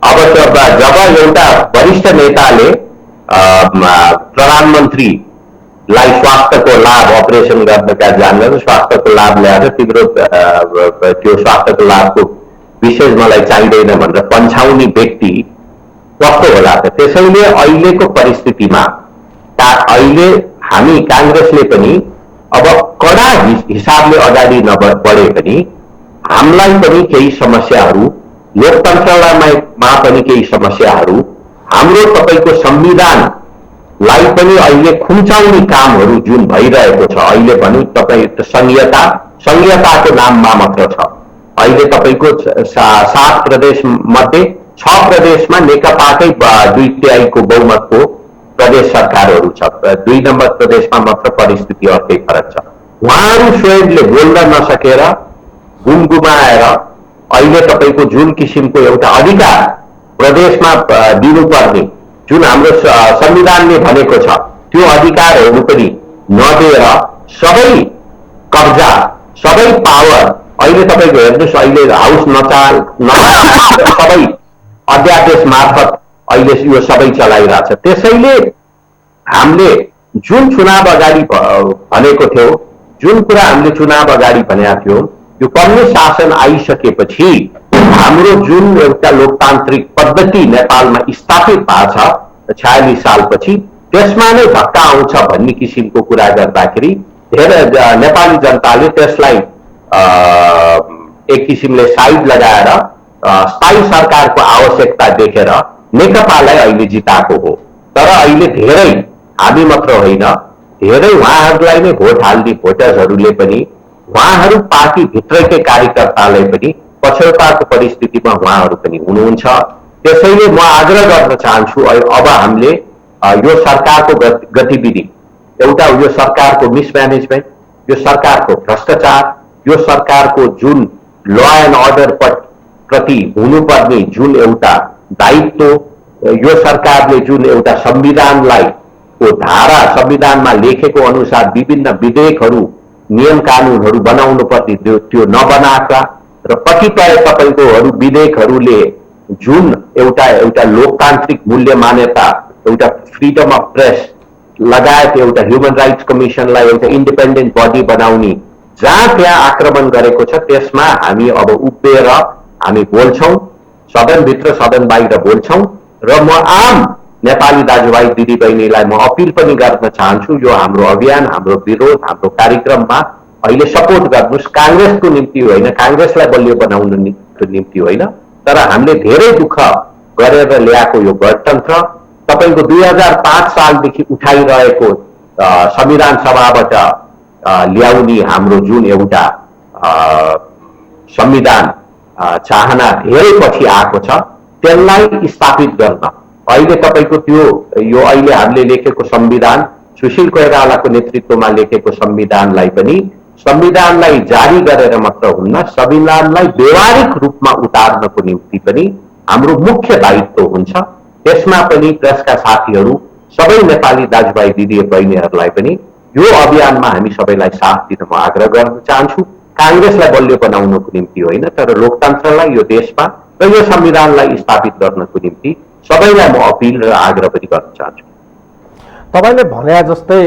अब जब एउटा वरिष्ठ नेताले प्रधानमन्त्रीलाई स्वास्थ्यको लाभ अपरेसन गर्नका जान्न स्वास्थ्यको लाभ ल्याएर तिम्रो त्यो स्वास्थ्यको लाभको विशेष मलाई चाहिँदैन भनेर पन्छाउने व्यक्ति कस्तो होला त? त्यसैले अहिलेको परिस्थितिमा अहिले हामी कांग्रेसले पनि अब कडा हिसाबले अगाडि नबढे पनि हामीलाई पनि केही समस्याहरू, लोकतन्त्रमा पनि केही समस्याहरू, हाम्रो तपाईको संविधानलाई पनि अहिले खुम्चाउने कामहरू जुन भइरहेको छ, अहिले भनौँ तपाई संघीयताको नाममा मात्र छ। अहिले तपाईको 7 प्रदेश मध्ये 6 प्रदेशमा नेकपाकै 2/3 बहुमतको प्रदेश सरकारहरू छ। 2 नम्बर प्रदेशमा मात्र परिस्थिति अर्कै फरक छ। उहाँहरू स्वयंले बोल्न नसकेर गुमगुमाएर अहिले तपाईको जुन किसिमको एउटा अधिकार प्रदेशमा दिनुपर्ने जुन हाम्रो संविधानले भनेको छ, त्यो अधिकारहरू पनि नदिएर सबै कब्जा, सबै पावर अहिले तपाईको हेर्नुस्, अहिले हाउस नचाल सबै अध्यादेश मार्फत अहिले यो सबै चलाइरहेछ। त्यसैले हामीले जुन चुनाव अगाडि भनेको थियो, जुन कुरा हामीले चुनाव अगाडि भनेका थियौं, यो कम्युनिस्ट शासन आइसकेपछि हाम्रो जुन एउटा लोकतान्त्रिक पद्धति नेपालमा स्थापित भएको छ 46 सालपछि, त्यसमा नै धक्का आउँछ भन्ने किसिमको कुरा गर्दाखेरि धेरै नेपाली जनताले त्यसलाई एक किसिमले साइड लगाएर स्थायी सरकारको आवश्यकता देखेर नेकपालाई अहिले जिताएको हो। तर अहिले धेरै, हामी मात्र होइन, धेरै उहाँहरूलाई नै भोट हाल्ने भोटर्सहरूले पनि, उहाँहरू पार्टी भित्रकै कार्यकर्तालाई पनि पछौताको परिस्थितिमा उहाँहरू पनि हुनुहुन्छ। त्यसैले म आग्रह गर्न चाहन्छु, अब हामीले यो सरकारको गतिविधि, एउटा यो सरकारको मिसम्यानेजमेन्ट, यो सरकारको भ्रष्टाचार, यो सरकारको जुन ल एन्ड अर्डर प्रति हुनुपर्ने जुन एउटा दायित्व, यो सरकारले जुन एउटा संविधानलाई को धारा, संविधानमा लेखेको अनुसार विभिन्न विधेयकहरू, नियम कानूनहरू बनाउनु पर्ने त्यो नबनाएका र कतिपय तपाईकोहरू विधेयकहरूले जुन एउटा लोकतान्त्रिक मूल्य मान्यता, एउटा फ्रीडम अफ प्रेस लगायत एउटा ह्युमन राइट्स कमिसनलाई एउटा इन्डिपेन्डेन्ट बडी बनाउने जहाँ त्यहाँ आक्रमण गरेको छ त्यसमा हामी अब उभिएर हामी बोल्छौं, सदनभित्र सदन बाहिर बोल्छौं र म आम नेपाली दाजुभाइ दिदीबहिनीलाई म अपिल पनि गर्न चाहन्छु, यो हाम्रो अभियान, हाम्रो विरोध, हाम्रो कार्यक्रममा अहिले सपोर्ट गर्नुस्, कांग्रेसको निम्ति होइन, कांग्रेसलाई बलियो बनाउनको निम्ति होइन, तर हामीले धेरै दुःख गरेर ल्याएको यो गणतन्त्र तपाईको 2005 सालदेखि उठाइरहेको संविधान सभाबाट ल्याउने हाम्रो जुन एउटा संविधान चाहना धेरै पछि आएको छ त्यसलाई स्थापित गर्न अहिले तपाईको त्यो यो अहिले हामीले लेखेको संविधान सुशील कोइरालाको नेतृत्वमा लेखेको संविधानलाई जारी गरेर मात्र हुन्न, संविधानलाई व्यवहारिक रूपमा उतार्नको निम्ति पनि हाम्रो मुख्य दायित्व हुन्छ। त्यसमा पनि प्रेसका साथीहरू सबै नेपाली दाजुभाइ दिदीबहिनीहरूलाई पनि यो अभियानमा हामी सबैलाई साथ दिन म आग्रह गर्न चाहन्छु, कांग्रेसलाई बलियो बनाउनको निम्ति होइन तर लोकतन्त्रलाई यो देशमा र यो संविधानलाई स्थापित गर्नको निम्ति सबैलाई म अपिल र आग्रह पनि गर्न चाहन्छु। तपाईले भने जस्तै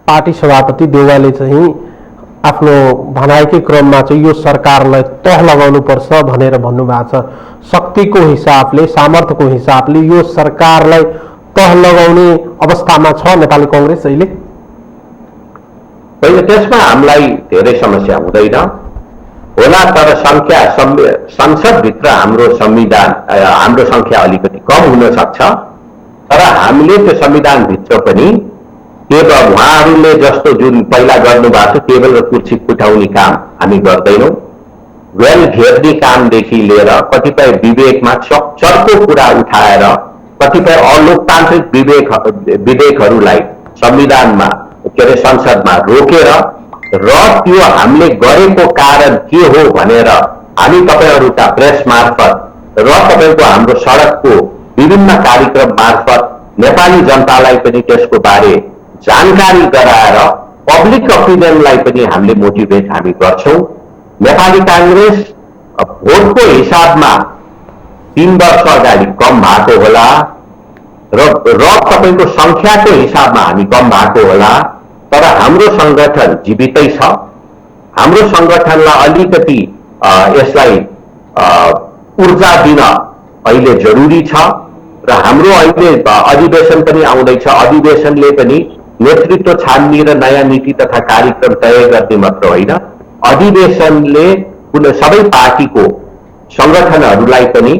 पार्टी सभापति देउवाले चाहिँ आफ्नो भनाइकै क्रममा चाहिँ यो सरकारलाई तह लगाउनु पर्छ भनेर भन्नुभएको छ। शक्तिको हिसाबले, सामर्थ्यको हिसाबले यो सरकारलाई तह लगाउने अवस्थामा छ नेपाली कांग्रेस अहिले? पहिले त्यसमा हामीलाई धेरै समस्या हुँदैन होला, तर संसदभित्र हाम्रो संख्या अलिकति कम हुन सक्छ, तर हामीले त्यो संविधानभित्र पनि केवल उहाँहरूले जस्तो जुन पहिला गर्नुभएको छ टेबल र कुर्सी उठाउने काम हामी गर्दैनौं। वेल घेर्ने कामदेखि लिएर कतिपय विवेकमा चर्को कुरा उठाएर कतिपय अलोकतान्त्रिक विधेयकहरूलाई संविधानमा के अरे संसदमा रोकेर र त्यो हामीले गरेको कारण के हो भनेर हामी तपाईहरुका प्रेस मार्फत र तपाईको हाम्रो सडकको विभिन्न कार्यक्रम मार्फत नेपाली जनतालाई पनि त्यसको बारे जानकारी गराएर पब्लिक ओपिनियनलाई पनि हामीले मोटिभेट हामी गर्छौं। नेपाली कांग्रेस भोटको हिसाबमा 3 वर्ष अगाडि कम भएको होला र तपाईको संख्याको हिसाबमा हामी कम भएको होला, तर हाम्रो संगठन जीवितै छ। हाम्रो संगठनलाई अलिकति यसलाई ऊर्जा दिन अहिले जरुरी छ र हाम्रो अहिले अधिवेशन पनि आउँदैछ। अधिवेशनले पनि नेतृत्व छान्ने र नयाँ नीति तथा कार्यक्रम तय गर्ने मात्र होइन, अधिवेशनले कुनै सबै पार्टीको संगठनहरूलाई पनि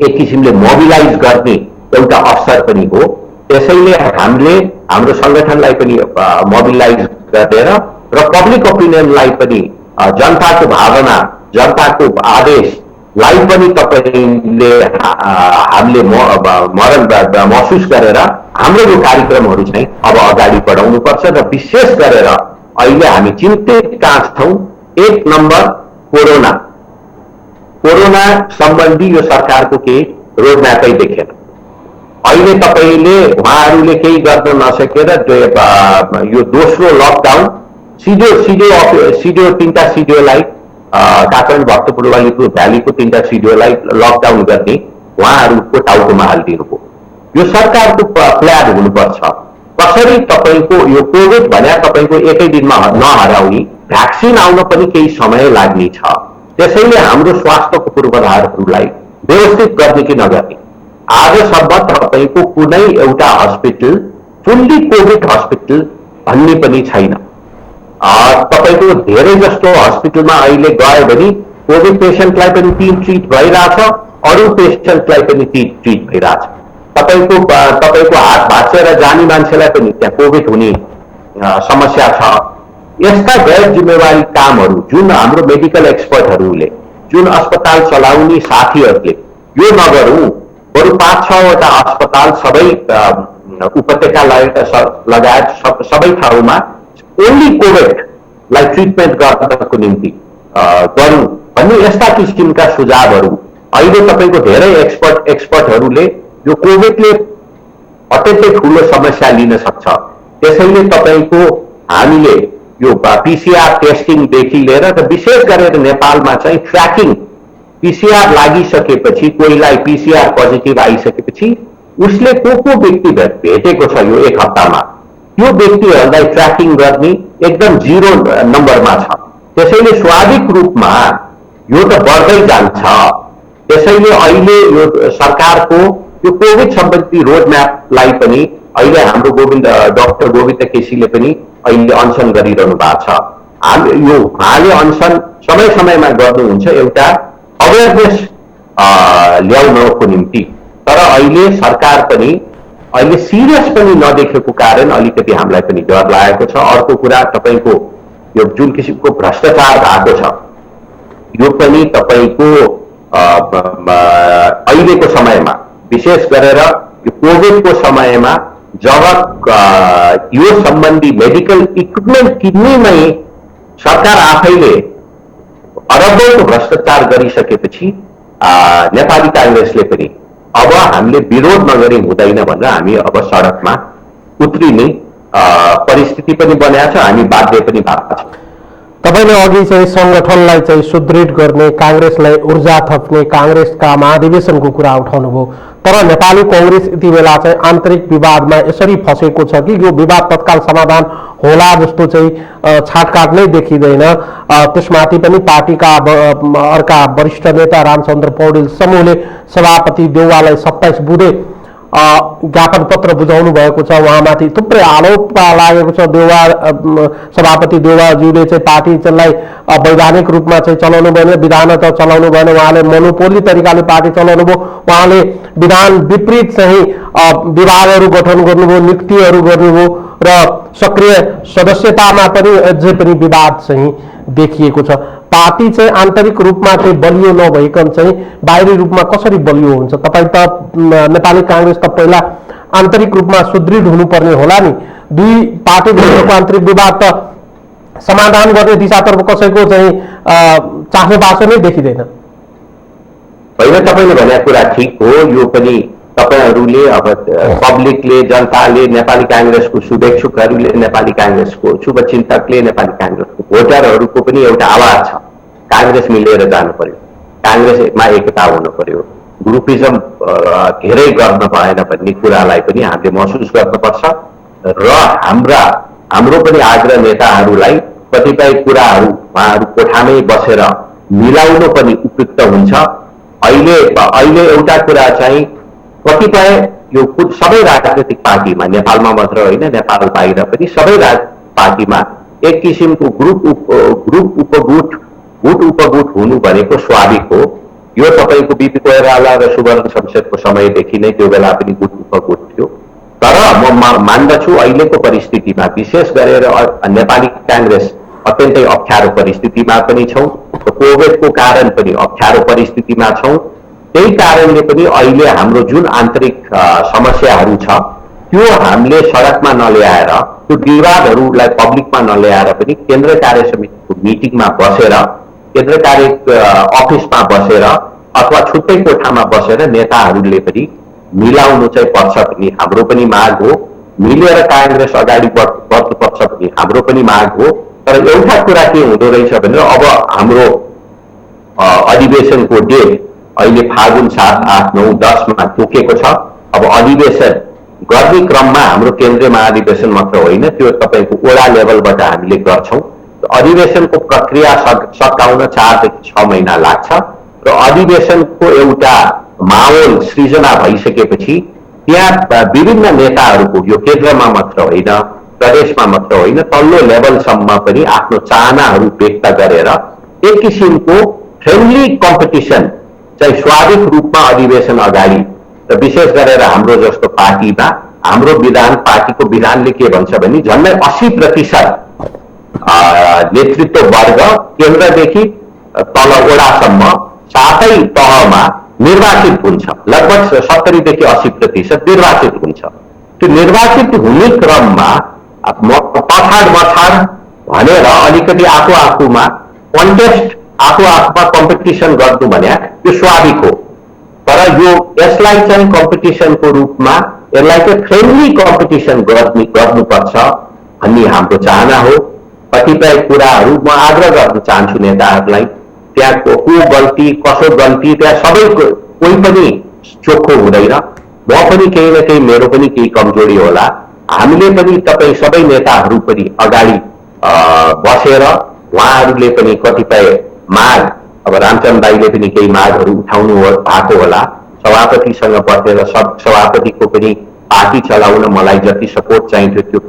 एक किसिमले मोबिलाइज गर्ने एउटा अवसर पनि हो। त्यसैले हामीले हाम्रो संगठनलाई पनि मोबिलाइज गरेर र पब्लिक ओपिनियनलाई पनि जनताको भावना, जनताको आदेशलाई पनि तपाईले हामीले महसुस गरेर हाम्रो यो कार्यक्रमहरू चाहिँ अब अगाडि बढाउनु पर्छ र विशेष गरेर अहिले हामी चिन्तित कहाँ छौं? 1 नम्बर कोरोना सम्बन्धी यो सरकारको केही रोडम्यापै देखेन। अहिले तपाईले उहाँहरूले केही गर्न नसकेर यो दोस्रो लकडाउन सिडिओ 3टा सिडिओलाई काठमाडौँ भक्तपुर अलिपुर भ्यालीको 3टा सिडिओलाई लकडाउन गर्ने उहाँहरूको टाउकोमा हालिदिनुभयो। यो सरकारको प्लान हुनुपर्छ। कसरी तपाईको यो कोभिड भने तपाईको एकै दिनमा नहराउने, भ्याक्सिन आउन पनि केही समय लाग्ने छ। त्यसैले हाम्रो स्वास्थ्यको पूर्वाधारहरूलाई व्यवस्थित गर्ने कि नगर्ने, आजसम्म तपाईको कुनै एउटा हस्पिटल फुल्ली कोभिड हस्पिटल भन्ने पनि छैन। तपाईको धेरै जस्तो हस्पिटलमा अहिले गयो भने कोभिड पेशेन्टलाई पनि ट्रिट भइरहेछ, अरू पेशेन्टलाई पनि ट्रिट भइरहेछ। तपाईको हात भाँचेर जाने मान्छेलाई पनि त्यहाँ कोभिड हुने समस्या छ। यस्ता गैर जिम्मेवारी कामहरू जुन हाम्रो मेडिकल एक्सपर्टहरूले, जुन अस्पताल चलाउने साथीहरूले यो नगरौं, बरु 5-6 वटा अस्पताल सबै उपत्यका लगायत सबै ठाउँमा ओन्ली कोभिडलाई ट्रिटमेन्ट गर्नको निम्ति गरौं भन्ने यस्ता किसिमका सुझावहरू अहिले तपाईको धेरै एक्सपर्टहरूले यो कोभिडले अत्यन्तै ठूलो समस्या लिन सक्छ। त्यसैले तपाईको हामीले यो पीसीआर टेस्टिङदेखि लिएर र विशेष गरेर नेपालमा चाहिँ ट्र्याकिङ पीसीआर लागिसकेपछि, कोहीलाई पीसीआर पोजिटिभ आइसकेपछि उसले को व्यक्ति भेटेको छ यो एक हप्तामा, त्यो व्यक्तिहरूलाई ट्र्याकिङ गर्ने एकदम 0 नम्बरमा छ। त्यसैले स्वाभाविक रूपमा यो त बढ्दै जान्छ। त्यसैले अहिले यो सरकारको यो कोभिड सम्बन्धी रोडम्यापलाई पनि अहिले हाम्रो डाक्टर गोविन्द केसीले पनि अहिले अनसन गरिरहनु भएको छ। उहाँले अनसन समय समयमा गर्नुहुन्छ एउटा अवेरनेस ल्याउनको निम्ति। तर अहिले सरकार पनि अहिले सिरियस पनि नदेखेको कारण अलिकति हामीलाई पनि डर लागेको छ। अर्को कुरा तपाईँको यो जुन किसिमको भ्रष्टाचार भएको छ यो पनि तपाईँको अहिलेको समयमा विशेष गरेर यो कोभिडको समयमा जब यो सम्बन्धी मेडिकल इक्विपमेन्ट किन्नेमै सरकार आफैले अरबौं भ्रष्टाचार गरिसकेपछि नेपाली कांग्रेसले पनि अब हामीले विरोध नगरी हुँदैन भनेर हामी अब सडकमा उत्रिने परिस्थिति पनि बनाएको छ। हामी बाध्य पनि भएको छौँ। तपाईले अघि चाहिँ संगठनलाई चाहिँ सुदृढ गर्ने, कांग्रेसलाई ऊर्जा थप्ने, कांग्रेसका महाधिवेशनको कुरा उठाउनुभयो। तर नेपाली कांग्रेस यति बेला चाहिँ आन्तरिक विवादमा यसरी फसेको छ कि यो विवाद तत्काल समाधान होला जस्तो चाहिँ छाटकाट नै देखिँदैन। त्यसमाथि पनि पार्टीका अर्का वरिष्ठ नेता रामचन्द्र पौडेल समूहले सभापति देउवालाई 27 बुधे ज्ञापन पत्र बुझाउनु भएको छ। उहाँमाथि थुप्रै आरोप लागेको छ। सभापति देउवाज्यूले चाहिँ पार्टीलाई वैधानिक रूपमा चाहिँ चलाउनु भएन, विधान त चलाउनु भएन, उहाँले मोनोपोली तरिकाले पार्टी चलाउनु भयो। उहाँले विधान विपरीत चाहिँ विभागहरू गठन गर्नुभयो, नियुक्तिहरू गर्नुभयो र सक्रिय सदस्यतामा पनि अझै पनि विवाद चाहिँ देखिएको छ। पार्टी चाहिँ आन्तरिक रूपमा चाहिँ बलियो नभइकन चाहिँ बाहिरी रूपमा कसरी बलियो हुन्छ? तपाईँ त नेपाली कांग्रेस त पहिला आन्तरिक रूपमा सुदृढ हुनुपर्ने होला नि। दुई पार्टी भित्रको आन्तरिक विवाद त समाधान गर्ने दिशातर्फ कसैको चाहिँ चासो बासो नै देखिँदैन। होइन, तपाईँले भनेको कुरा ठिक हो। यो पनि तपाईहरूले अब पब्लिकले, जनताले, नेपाली कांग्रेसको शुभेच्छुकहरूले, नेपाली कांग्रेसको शुभचिन्तकले, नेपाली कांग्रेसको भोटरहरूको पनि एउटा आवाज छ। कांग्रेस मिलेर जानु पर्यो, कांग्रेसमा एकता हुनु पर्यो, ग्रुपिजम धेरै गर्न भएन भन्ने कुरालाई पनि हामीले महसुस गर्नुपर्छ। र हाम्रो पनि आग्रह नेताहरूलाई कतिपय कुराहरू उहाँहरू कोठामै बसेर मिलाउनु पनि उपयुक्त हुन्छ। अहिले एउटा कुरा चाहिँ कतिपय यो सबै राजनीतिक पार्टीमा, नेपालमा मात्र होइन नेपाल बाहिर पनि सबै पार्टीमा एक किसिमको गुट उपगुट हुनु भनेको स्वाभाविक हो। यो तपाईँको बीपी कोइराला र सुवर्ण शमशेरको समयदेखि नै त्यो बेला पनि गुट उपगुट थियो। तर म मान्दछु अहिलेको परिस्थितिमा विशेष गरेर नेपाली कांग्रेस अत्यन्तै अप्ठ्यारो परिस्थितिमा पनि छौँ। कोभिडको कारण पनि अप्ठ्यारो परिस्थितिमा छौँ। त्यही कारणले पनि अहिले हाम्रो जुन आन्तरिक समस्याहरू छ त्यो हामीले सडकमा नल्याएर, त्यो विवादहरूलाई पब्लिकमा नल्याएर पनि केन्द्र कार्य समितिको मिटिङमा बसेर, केन्द्र कार्य अफिसमा बसेर अथवा छुट्टै कोठामा बसेर नेताहरूले पनि मिलाउनु चाहिँ पर्छ भन्ने हाम्रो पनि माग हो। मिलेर कांग्रेस अगाडि बढ्नुपर्छ भन्ने हाम्रो पनि माग हो। तर एउटा कुरा के हुँदो रहेछ भने अब हाम्रो अधिवेशनको डेट अहिले फागुन 7, 8, 9, 10मा तोकेको छ। अब अधिवेशन गर्ने क्रममा हाम्रो केन्द्रीय महाधिवेशन मात्र होइन, त्यो तपाईँको वडा लेभलबाट हामीले गर्छौँ। अधिवेशनको प्रक्रिया सकाउन 4 देखि 6 महिना लाग्छ र अधिवेशनको एउटा माहौल सृजना भइसकेपछि त्यहाँ विभिन्न नेताहरूको, यो केन्द्रमा मात्र होइन, प्रदेशमा मात्र होइन, तल्लो लेभलसम्म पनि आफ्नो चाहनाहरू व्यक्त गरेर एक किसिमको फ्रेन्डली कम्पिटिसन चाहिँ स्वाभाविक रूपमा अधिवेशन अगाडि, र विशेष गरेर हाम्रो जस्तो पार्टीमा हाम्रो पार्टीको विधानले के भन्छ भने झन्डै 80% नेतृत्व वर्ग केन्द्रदेखि तल वडासम्म 7 तहमा निर्वाचित हुन्छ। लगभग 70 देखि 80% निर्वाचित हुन्छ। त्यो निर्वाचित हुने क्रममा पछाड भनेर अलिकति आफूमा कन्टेस्ट, आफूमा कम्पिटिसन गर्नु भने यो स्वाभाविक हो। तर यसलाई चाहिँ कम्पिटिसनको रूपमा, यसलाई चाहिँ फ्रेन्डली कम्पिटिसन गर्नुपर्छ भन्ने हाम्रो चाहना हो। कतिपय कुराहरू म आग्रह गर्न चाहन्छु नेताहरूलाई, त्यहाँ को गल्ती कसो गल्ती, त्यहाँ सबै कोही पनि चोखो हुँदैन। म पनि केही न केही मेरो पनि केही कमजोरी होला, हामीले पनि तपाईँ सबै नेताहरू पनि अगाडि बसेर उहाँहरूले पनि कतिपय माग, अब रामचन्द्र दाईले पनि केही मागहरू उठाउनु भएको होला, सभापतिसँग बसेर सभापतिको पनि पार्टी चलाउन मलाई जति सपोर्ट चाहिन्थ्यो त्यो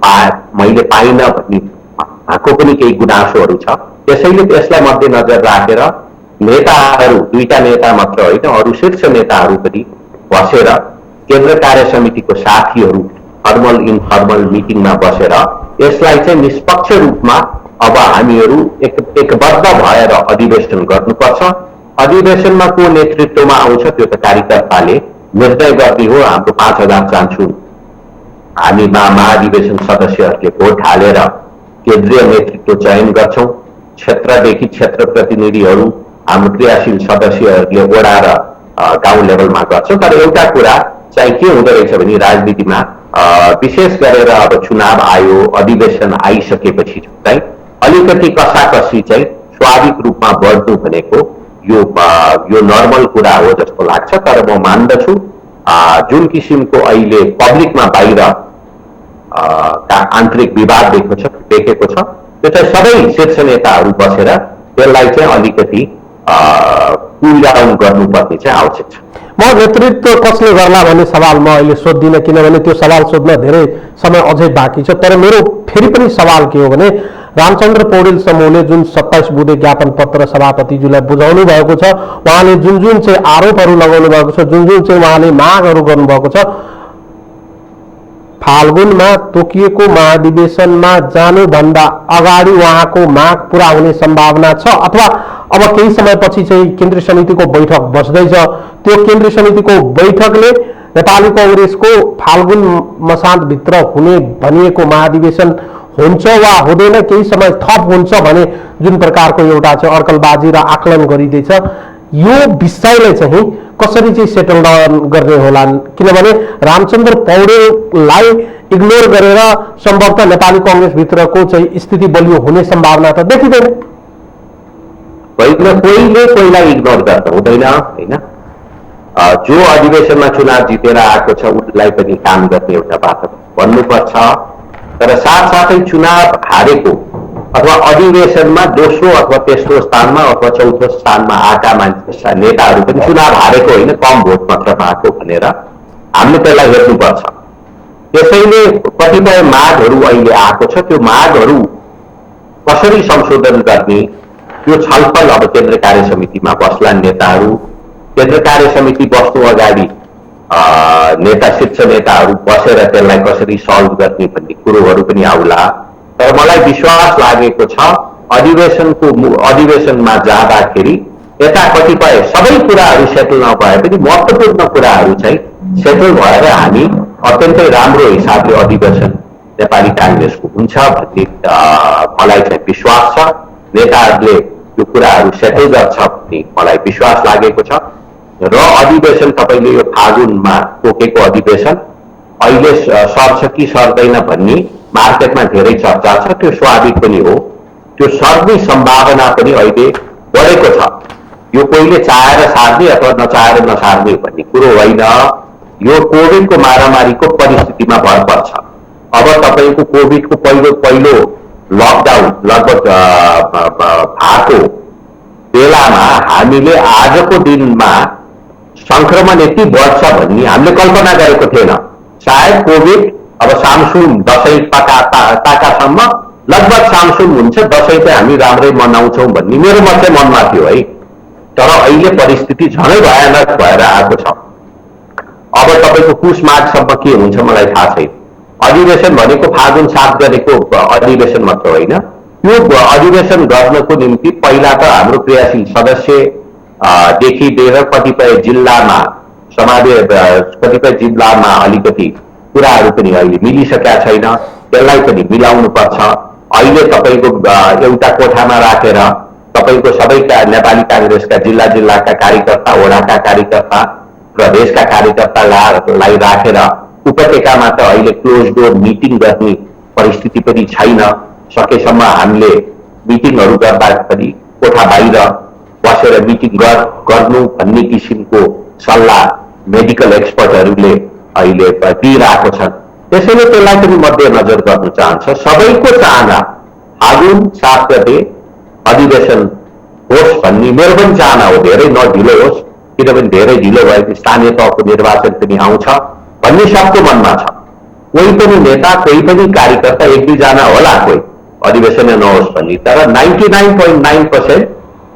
मैले पाइनँ भन्ने भएको पनि केही गुनासोहरू छ। त्यसैले त्यसलाई मध्यनजर राखेर नेताहरू, दुईटा नेता मात्र होइन, अरू शीर्ष नेताहरू पनि बसेर केन्द्र कार्य समितिको साथीहरू फर्मल इनफर्मल मिटिङमा बसेर यसलाई चाहिँ निष्पक्ष रूपमा अब हामीहरू एकबद्ध भएर अधिवेशन गर्नुपर्छ। अधिवेशनमा को नेतृत्वमा आउँछ त्यो त कार्यकर्ताले निर्णय गर्ने हो। हाम्रो 5000 चान्छु हामी महाधिवेशन सदस्यहरूले भोट हालेर केन्द्रीय नेतृत्व चयन गर्छौं। क्षेत्रदेखि क्षेत्र प्रतिनिधिहरू हाम्रो क्रियाशील सदस्यहरूले वडा र गाउँ लेभलमा गर्छौं। तर एउटा कुरा चाहिँ के हुँदो रहेछ भने राजनीतिमा विशेष गरेर अब चुनाव आयो, अधिवेशन आइसकेपछि चाहिँ अलिकति कसाकसी चाहिँ स्वाभाविक रूपमा बढ्नु भनेको यो नर्मल कुरा हो जस्तो लाग्छ। तर म मान्दछु जुन किसिमको अहिले पब्लिकमा बाहिर आन्तरिक विवाद देखेको छ त्यो चाहिँ सबै शीर्ष नेताहरू बसेर त्यसलाई चाहिँ अलिकति कुल डाउन गर्नुपर्ने चाहिँ आवश्यक छ। म नेतृत्व कसले गर्ला भन्ने सवाल म अहिले सोध्दिनँ, किनभने त्यो सवाल सोध्न धेरै समय अझै बाँकी छ। तर मेरो फेरि पनि सवाल के हो भने रामचन्द्र पौडेल समूहले जुन 27 बुँदे ज्ञापन पत्र सभापतिज्यूलाई बुझाउनु भएको छ, उहाँले जुन जुन चाहिँ आरोपहरू लगाउनु भएको छ, जुन जुन चाहिँ उहाँले मागहरू गर्नुभएको छ, फाल्गुनमा तोकिएको महाधिवेशनमा जानुभन्दा अगाडि उहाँको माग पूरा हुने सम्भावना छ अथवा अब केही समयपछि चाहिँ केन्द्रीय समितिको बैठक बस्दैछ, त्यो केन्द्रीय समितिको बैठकले नेपाली कांग्रेसको फाल्गुन मसान्तभित्र हुने भनिएको महाधिवेशन हुन्छ वा हुँदैन, केही समय थप हुन्छ भने जुन प्रकारको एउटा चाहिँ अड्कलबाजी र आकलन गरिँदैछ, यो विषयलाई चाहिँ कसरी चाहिँ सेटल डाउन गर्ने होला? किनभने रामचन्द्र पौडेललाई इग्नोर गरेर सम्भवतः नेपाली कांग्रेस भित्रको चाहिँ स्थिति बलियो हुने सम्भावना त देखिँदैन। कोहीले कोहीलाई इग्नोर गर्दा हुँदैन हैन। जो अधिवेशनमा चुनाव जितेर आएको छ उसलाई पनि काम गर्ने एउटा बाटो भन्नुपर्छ। तर साथसाथै चुनाव हारेको अथवा अधिवेशनमा दोस्रो अथवा तेस्रो स्थानमा अथवा चौथो स्थानमा आएका मान्छे नेताहरू पनि चुनाव हारेको होइन, कम भोट मात्र पाएको भनेर हामीले त्यसलाई हेर्नुपर्छ। त्यसैले कतिपय मागहरू अहिले आएको छ, त्यो मागहरू कसरी संशोधन गर्ने त्यो छलफल अब केन्द्र कार्य समितिमा बस्ला नेताहरू। केन्द्र कार्य समिति बस्नु अगाडि शीर्ष नेताहरू बसेर त्यसलाई कसरी सल्भ गर्ने भन्ने कुरोहरू पनि आउला। तर मलाई विश्वास लागेको छ अधिवेशनमा जाँदाखेरि यता कतिपय सबै कुराहरू सेटल नभए पनि महत्त्वपूर्ण कुराहरू चाहिँ सेटल भएर हामी अत्यन्तै राम्रो हिसाबले अधिवेशन नेपाली कांग्रेसको हुन्छ भन्ने मलाई चाहिँ विश्वास छ। नेताहरूले यो कुराहरू सेटल गर्छ भन्ने मलाई विश्वास लागेको छ। र अधिवेशन तपाईले यो फागुनमा तोकेको अधिवेशन अहिले सर्छ कि सर्दैन भन्ने मार्केटमा धेरै चर्चा छ, त्यो स्वाभाविक पनि हो। त्यो सर्ने सम्भावना पनि अहिले बढेको छ। यो कोहीले चाहेर सार्ने अथवा नचाहेर नसार्ने भन्ने कुरो होइन। यो कोभिडको महामारीको परिस्थितिमा भर पर्छ। अब तपाईको कोभिडको पहिलो लकडाउन लगभग भएको बेलामा हामीले आजको दिनमा संक्रमण यति बढ्छ भन्ने हामीले कल्पना गरेको थिएन। सायद कोभिड अब सामसुम दशैं ताकासम्म लगभग सामसुम हुन्छ, दशैं चाहिँ हामी राम्रै मनाउँछौँ भन्ने मेरो मात्रै मनमा थियो है। तर अहिले परिस्थिति झनै भयानक भएर आएको छ। अब तपाईको पुष माघसम्म के हुन्छ मलाई थाहा छैन। अधिवेशन भनेको फागुन 7 गतेको अधिवेशन मात्र होइन। त्यो अधिवेशन गर्नको निम्ति पहिला त हाम्रो क्रियाशील सदस्य देखि लिएर कतिपय जिल्लामा कतिपय जिल्लामा अलिकति कुराहरू पनि अहिले मिलिसकेका छैन, त्यसलाई पनि मिलाउनु पर्छ। अहिले तपाईको एउटा कोठामा राखेर तपाईको सबैका नेपाली कांग्रेसका जिल्लाका कार्यकर्ता, वडाका कार्यकर्ता, प्रदेशका कार्यकर्तालाई राखेर उपत्यकामा त अहिले क्लोज डोर मिटिङ गर्ने परिस्थिति पनि छैन। सकेसम्म हामीले मिटिङहरू गर्दा पनि कोठा बाहिर बसेर मिटिङ गर्नु भन्ने किसिमको सल्लाह मेडिकल एक्सपर्टहरूले अहिले दिइरहेको छन्। त्यसैले त्यसलाई पनि मध्यनजर गर्न चाहन्छ। सबैको चाहना फागुन 7 गते अधिवेशन होस् भन्ने मेरो पनि चाहना हो। धेरै नढिलो होस्, किनभने धेरै ढिलो भयो स्थानीय तहको निर्वाचन पनि आउँछ भन्ने सबको मनमा छ। कोही पनि नेता, कोही पनि कार्यकर्ता, 1-2 होला कोही अधिवेशन नहोस् भन्ने, तर 99.9%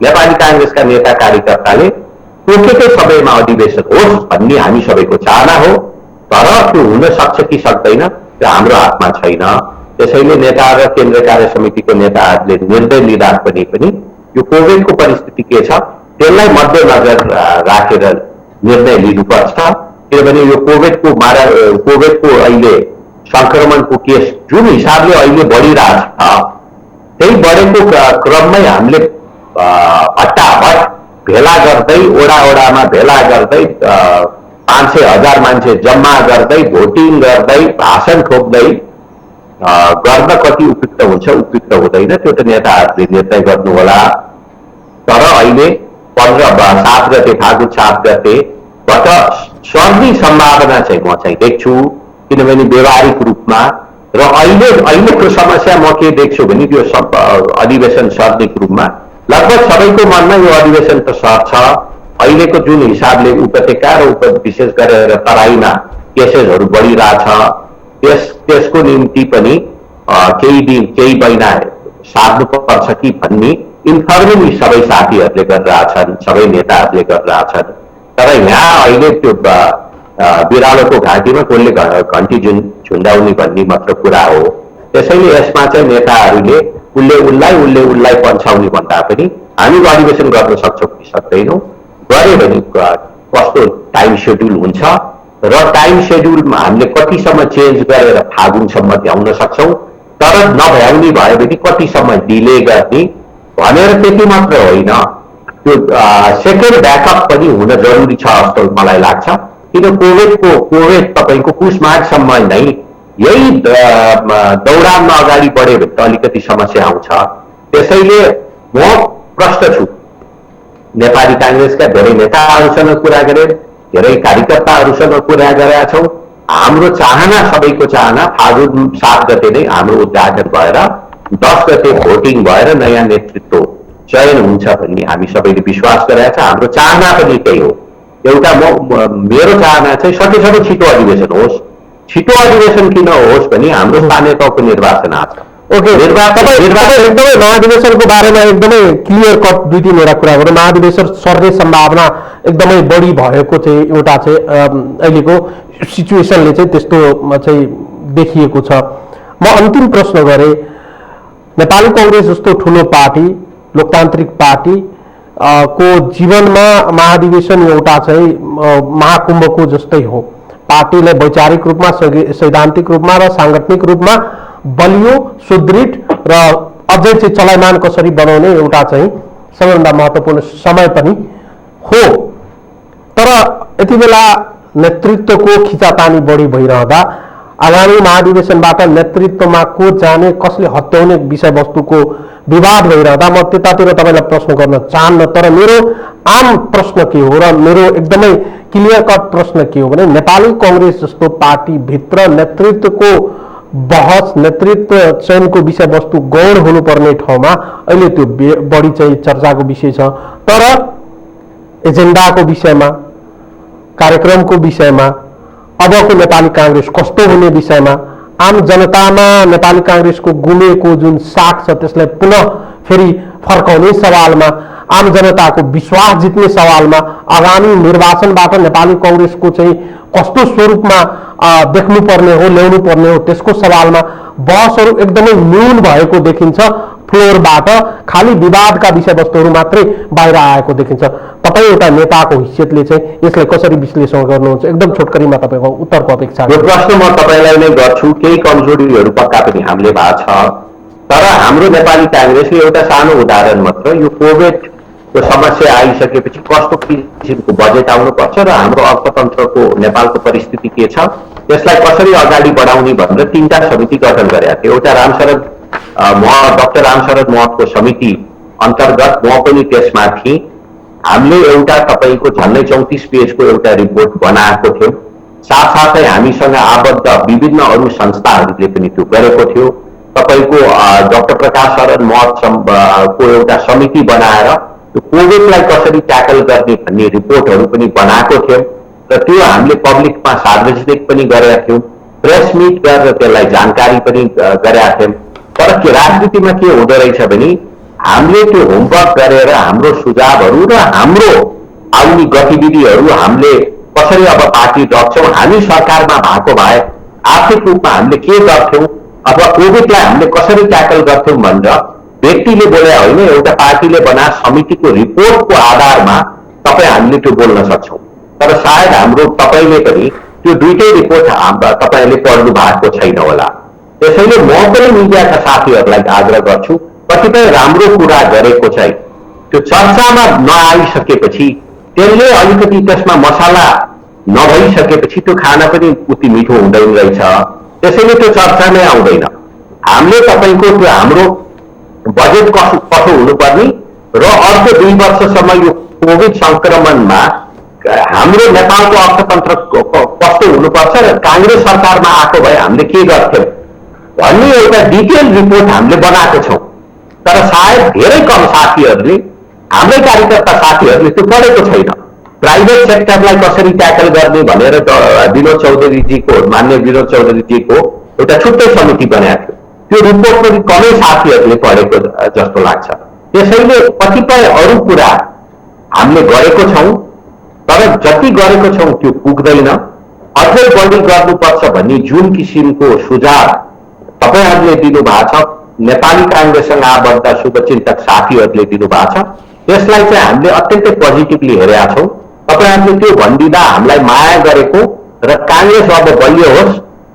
नेपाली कांग्रेसका नेता कार्यकर्ताले तोकेकै समयमा अधिवेशन होस् भन्ने हामी सबैको चाहना हो। तर त्यो हुन सक्छ कि सक्दैन त्यो हाम्रो हातमा छैन। त्यसैले नेता र केन्द्र कार्य समितिको नेताहरूले निर्णय लिँदा पनि यो कोभिडको परिस्थिति के छ त्यसलाई मध्यनजर राखेर निर्णय लिनुपर्छ। किनभने यो कोभिडको अहिले संक्रमणको केस जुन हिसाबले अहिले बढ़िरहेछ, त्यही बढेको क्रममै हामीले हट्टाहट भेला गर्दै ओडामा भेला गर्दै 500,000 मान्छे जम्मा गर्दै भोटिङ गर्दै भाषण ठोक्दै गर्न कति उपयुक्त हुन्छ उपयुक्त हुँदैन त्यो त नेताहरूले निर्णय गर्नु होला। तर अहिले 7 गते फागुन 7 गतेबाट सर्ने सम्भावना चाहिँ म चाहिँ देख्छु। किनभने व्यवहारिक रूपमा र अहिलेको समस्या म के देख्छु भने यो अधिवेशन सर्ने रूपमा लगभग सबैको मनमा यो अधिवेशन त सर्छ। अहिलेको जुन हिसाबले उपत्यका र विशेष गरेर तराईमा केसेसहरू बढिरहेछ त्यसको निम्ति पनि केही दिन केही महिना सार्नु पर्छ कि भन्ने इन्फर्मली सबै साथीहरूले गरिरहेछन्, सबै नेताहरूले गरिरहेछन्। तर यहाँ अहिले त्यो बिरालोको घाँटीमा कसले घन्टी झुन्डाउने भन्ने मात्र कुरा हो। त्यसैले यसमा चाहिँ नेताहरूले उसलाई पन्छाउने भन्दा पनि हामी अधिवेशन गर्न सक्छौँ कि सक्दैनौँ, गरे भने कस्तो टाइम शेड्युल हुन्छ र टाइम शेड्युलमा हामीले कतिसम्म चेन्ज गरेर फागुनसम्म भ्याउन सक्छौँ। तर नभ्याउने भयो भने कतिसम्म डिले गर्ने भनेर त्यति मात्र होइन, त्यो सेकेन्ड ब्याकअप पनि हुन जरुरी छ जस्तो मलाई लाग्छ। किन कोभिड तपाईँको पुष मार्चसम्म नै यही दौडानमा अगाडि बढ्यो भने त अलिकति समस्या आउँछ। त्यसैले म प्रश्न छु, नेपाली कांग्रेसका धेरै नेताहरूसँग कुरा गरे, धेरै कार्यकर्ताहरूसँग कुरा गरेका छौँ। हाम्रो चाहना, सबैको चाहना फागुन 7 गते नै हाम्रो उद्घाटन भएर 10 गते भोटिङ भएर नयाँ नेतृत्व चयन हुन्छ भन्ने हामी सबैले विश्वास गरेका छ। हाम्रो चाहना पनि त्यही हो। एउटा मेरो चाहना चाहिँ सकेसम्म छिटो अधिवेशन होस्। छिटो अधिवेशन किन होस् भने हाम्रो स्थानीय तहको निर्वाचन आछ। ओके, एकदमै महाधिवेशनको बारेमा एकदमै क्लियर कट 2-3 कुरा गरौँ। महाधिवेशन सर्ने सम्भावना एकदमै बढी भएको चाहिँ एउटा चाहिँ अहिलेको सिचुएसनले चाहिँ त्यस्तो चाहिँ देखिएको छ। म अन्तिम प्रश्न गरेँ, नेपाली कांग्रेस जस्तो ठुलो पार्टी, लोकतान्त्रिक पार्टी को जीवनमा महाधिवेशन एउटा चाहिँ महाकुम्भको जस्तै हो। पार्टीलाई वैचारिक रूपमा, सैद्धान्तिक रूपमा र सांगठनिक रूपमा बलियो, सुदृढ र अझै चाहिँ चलायमान कसरी बनाउने एउटा चाहिँ सबैभन्दा महत्त्वपूर्ण समय पनि हो। तर यति बेला नेतृत्वको खिचातानी बढी भइरहँदा आगामी महाधिवेशनबाट नेतृत्वमा को जाने, कसले हत्याउने विषयवस्तुको विवाद भइरहँदा म त्यतातिर तपाईँलाई प्रश्न गर्न चाहन्न। तर मेरो आम प्रश्न के हो र मेरो एकदमै क्लियर कट प्रश्न के हो भने नेपाली कांग्रेस जस्तो पार्टी भित्र नेतृत्वको बहस, नेतृत्व चयनको विषयवस्तु गौण हुनुपर्ने ठाउँमा अहिले त्यो बढी चाहिँ चर्चाको विषय छ। तर एजेन्डाको विषयमा, कार्यक्रमको विषयमा, अबको नेपाली कांग्रेस कस्तो हुने विषयमा, आम जनतामा नेपाली कांग्रेसको गुमेको जुन साख छ त्यसलाई पुनः फेरि फर्काउने सवालमा, आम जनताको विश्वास जित्ने सवालमा, आगामी निर्वाचनबाट नेपाली कांग्रेसको चाहिँ कस्तो स्वरूपमा देख्नुपर्ने हो, ल्याउनु पर्ने हो त्यसको सवालमा बहसहरू एकदमै न्यून भएको देखिन्छ। फ्लोरबाट खाली विवादका विषयवस्तुहरू मात्रै बाहिर आएको देखिन्छ। तपाईँ एउटा नेताको हैसियतले चाहिँ यसलाई कसरी विश्लेषण गर्नुहुन्छ? एकदम छोटकरीमा तपाईँको उत्तरको अपेक्षा। यो प्रश्न म तपाईँलाई नै गर्छु। केही कमजोरीहरू पक्का पनि हामीले भएको छ, तर हाम्रो नेपाली कांग्रेसले एउटा सानो उदाहरण मात्र, यो कोभिडको समस्या आइसकेपछि कस्तो किसिमको बजेट आउनुपर्छ र हाम्रो अर्थतन्त्रको नेपालको परिस्थिति के छ त्यसलाई कसरी अगाडि बढाउने भनेर 3टा समिति गठन गरेका थियो। एउटा डाक्टर रामशरद महतको समिति अन्तर्गत म पनि त्यसमा थिएँ। हामीले एउटा तपाईँको झन्डै 34 पेजको एउटा रिपोर्ट बनाएको थियौँ साथसाथै हामीसँग आबद्ध विभिन्न अरू संस्थाहरूले पनि त्यो गरेको थियो। तपाईको डाक्टर प्रकाश शरण महतको एउटा समिति बनाएर त्यो कोभिडलाई कसरी ट्याकल गर्ने भन्ने रिपोर्टहरू पनि बनाएको थियौँ र त्यो हामीले पब्लिकमा सार्वजनिक पनि गरेका थियौँ, प्रेस मिट गरेर त्यसलाई जानकारी पनि गरेका थियौँ। तर के राजनीतिमा के हुँदो रहेछ भने हामीले त्यो होमवर्क गरेर हाम्रो सुझावहरू र हाम्रो आउने गतिविधिहरू हामीले कसरी अब पार्टी रख्छौँ, हामी सरकारमा भएको भए आर्थिक रूपमा हामीले के गर्थ्यौँ अथवा कोभिडलाई हामीले कसरी ट्याकल गर्थ्यौँ भनेर व्यक्तिले बोले होइन, एउटा पार्टीले बना समितिको रिपोर्टको आधारमा तपाईँ हामीले त्यो बोल्न सक्छौँ। तर सायद हाम्रो तपाईँले पनि त्यो दुईटै रिपोर्ट तपाईँले पढ्नु भएको छैन होला। त्यसैले म पनि मिडियाका साथीहरूलाई आग्रह गर्छु, कतिपय राम्रो कुरा गरेको चाहिँ त्यो चर्चामा नआइसकेपछि त्यसले अलिकति त्यसमा मसला नभइसकेपछि त्यो खाना पनि उति मिठो हुँदैन रहेछ। त्यसैले त्यो चर्चा नै आउँदैन। हामीले तपाईँको त्यो हाम्रो बजेट कसो हुनुपर्ने र अर्को 2 वर्षसम्म यो कोभिड संक्रमणमा हाम्रो नेपालको अर्थतन्त्र कस्तो हुनुपर्छ र कांग्रेस सरकारमा आएको भए हामीले के गर्थ्यौँ भन्ने एउटा डिटेल रिपोर्ट हामीले बनाएको छौँ। तर सायद धेरै कम साथीहरूले, हाम्रै कार्यकर्ता साथीहरूले त्यो पढेको छैन। प्राइभेट सेक्टरलाई कसरी ट्याकल गर्ने भनेर विनोद चौधरीजीको, मान्य विनोद चौधरीजीको एउटा छुट्टै समिति बनाएको थियो। त्यो रिपोर्ट पनि कमै साथीहरूले पढेको जस्तो लाग्छ। त्यसैले कतिपय अरू कुरा हामीले गरेको छौँ, तर जति गरेको छौँ त्यो पुग्दैन, अझै बढी गर्नुपर्छ भन्ने जुन किसिमको सुझाव तपाईँहरूले दिनुभएको छ, नेपाली कांग्रेससँग आबद्ध शुभचिन्तक साथीहरूले दिनुभएको छ, त्यसलाई चाहिँ हामीले अत्यन्तै पोजिटिभली हेरेका छौँ। तपाईँहरूले त्यो भनिदिँदा हामीलाई माया गरेको र कांग्रेस अब बलियो होस्,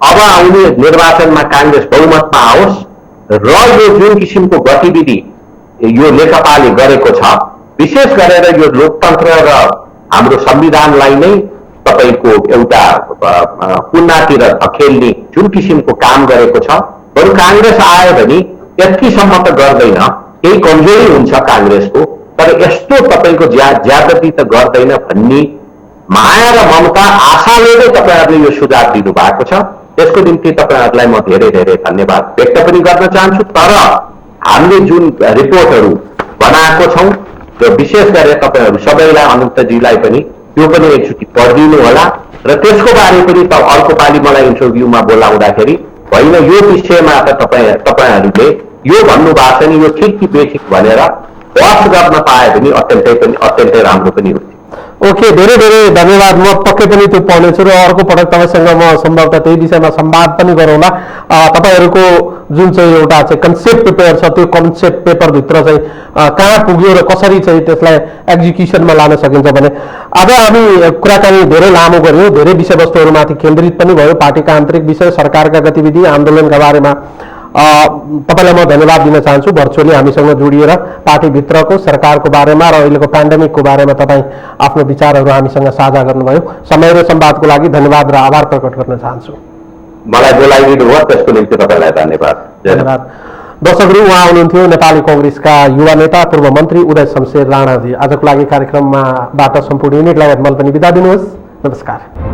अब आउने निर्वाचनमा कांग्रेस बहुमतमा आओस् र यो जुन किसिमको गतिविधि यो नेकपाले गरेको छ, विशेष गरेर यो लोकतन्त्र र हाम्रो संविधानलाई नै तपाईँको एउटा पुन्नातिर धकेल्ने जुन किसिमको काम गरेको छ, बरु कांग्रेस आयो भने यतिसम्म त गर्दैन, केही कमजोरी हुन्छ कांग्रेसको, तर यस्तो तपाईँको ज्यादती त गर्दैन भन्ने माया र ममता आशाले नै तपाईँहरूले यो सुझाव दिनु भएको छ। त्यसको निम्ति तपाईँहरूलाई म धेरै धेरै धन्यवाद व्यक्त पनि गर्न चाहन्छु। तर हामीले जुन रिपोर्टहरू बनाएको छौँ त्यो विशेष गरेर तपाईँहरू सबैलाई, अनन्तजीलाई पनि त्यो पनि एकचोटि पढिदिनु होला र त्यसको बारे पनि अर्को पालि मलाई इन्टरभ्यूमा बोलाउँदाखेरि होइन यो विषयमा त तपाईँहरूले यो भन्नुभएको छ नि, यो ठिक कि बेठिक भनेर बहस गर्न पाए भने अत्यन्तै राम्रो पनि हुन्छ। ओके, धेरै धेरै धन्यवाद। म पक्कै पनि त्यो पढ्नेछु र अर्को पटक तपाईँसँग म सम्भवतः त्यही विषयमा संवाद पनि गरौँला। तपाईँहरूको जुन चाहिँ एउटा चाहिँ कन्सेप्ट पेपर छ, त्यो कन्सेप्ट पेपरभित्र चाहिँ कहाँ पुग्यो र कसरी चाहिँ त्यसलाई एक्जिक्युसनमा लान सकिन्छ भने आज हामी कुराकानी धेरै लामो गऱ्यौँ, धेरै विषयवस्तुहरूमाथि केन्द्रित पनि भयो, पार्टीका आन्तरिक विषय, सरकारका गतिविधि, आन्दोलनका बारेमा तपाईँलाई म धन्यवाद दिन चाहन्छु। भर्चुअली हामीसँग जोडिएर पार्टीभित्रको, सरकारको बारेमा र अहिलेको पेन्डेमिकको बारेमा तपाईँ आफ्नो विचारहरू हामीसँग साझा गर्नुभयो। समय र संवादको लागि धन्यवाद र आभार प्रकट गर्न चाहन्छु। मलाई बोलाइदिनु भयो, त्यसको निम्ति तपाईँलाई धन्यवाद। धन्यवाद। दर्शकहरू, उहाँ हुनुहुन्थ्यो नेपाली कांग्रेसका युवा नेता पूर्व मन्त्री उदय शमशेर राणाजी। आजको लागि कार्यक्रमबाट सम्पूर्ण युनिटलाई पनि बिदा दिनुहोस्। नमस्कार।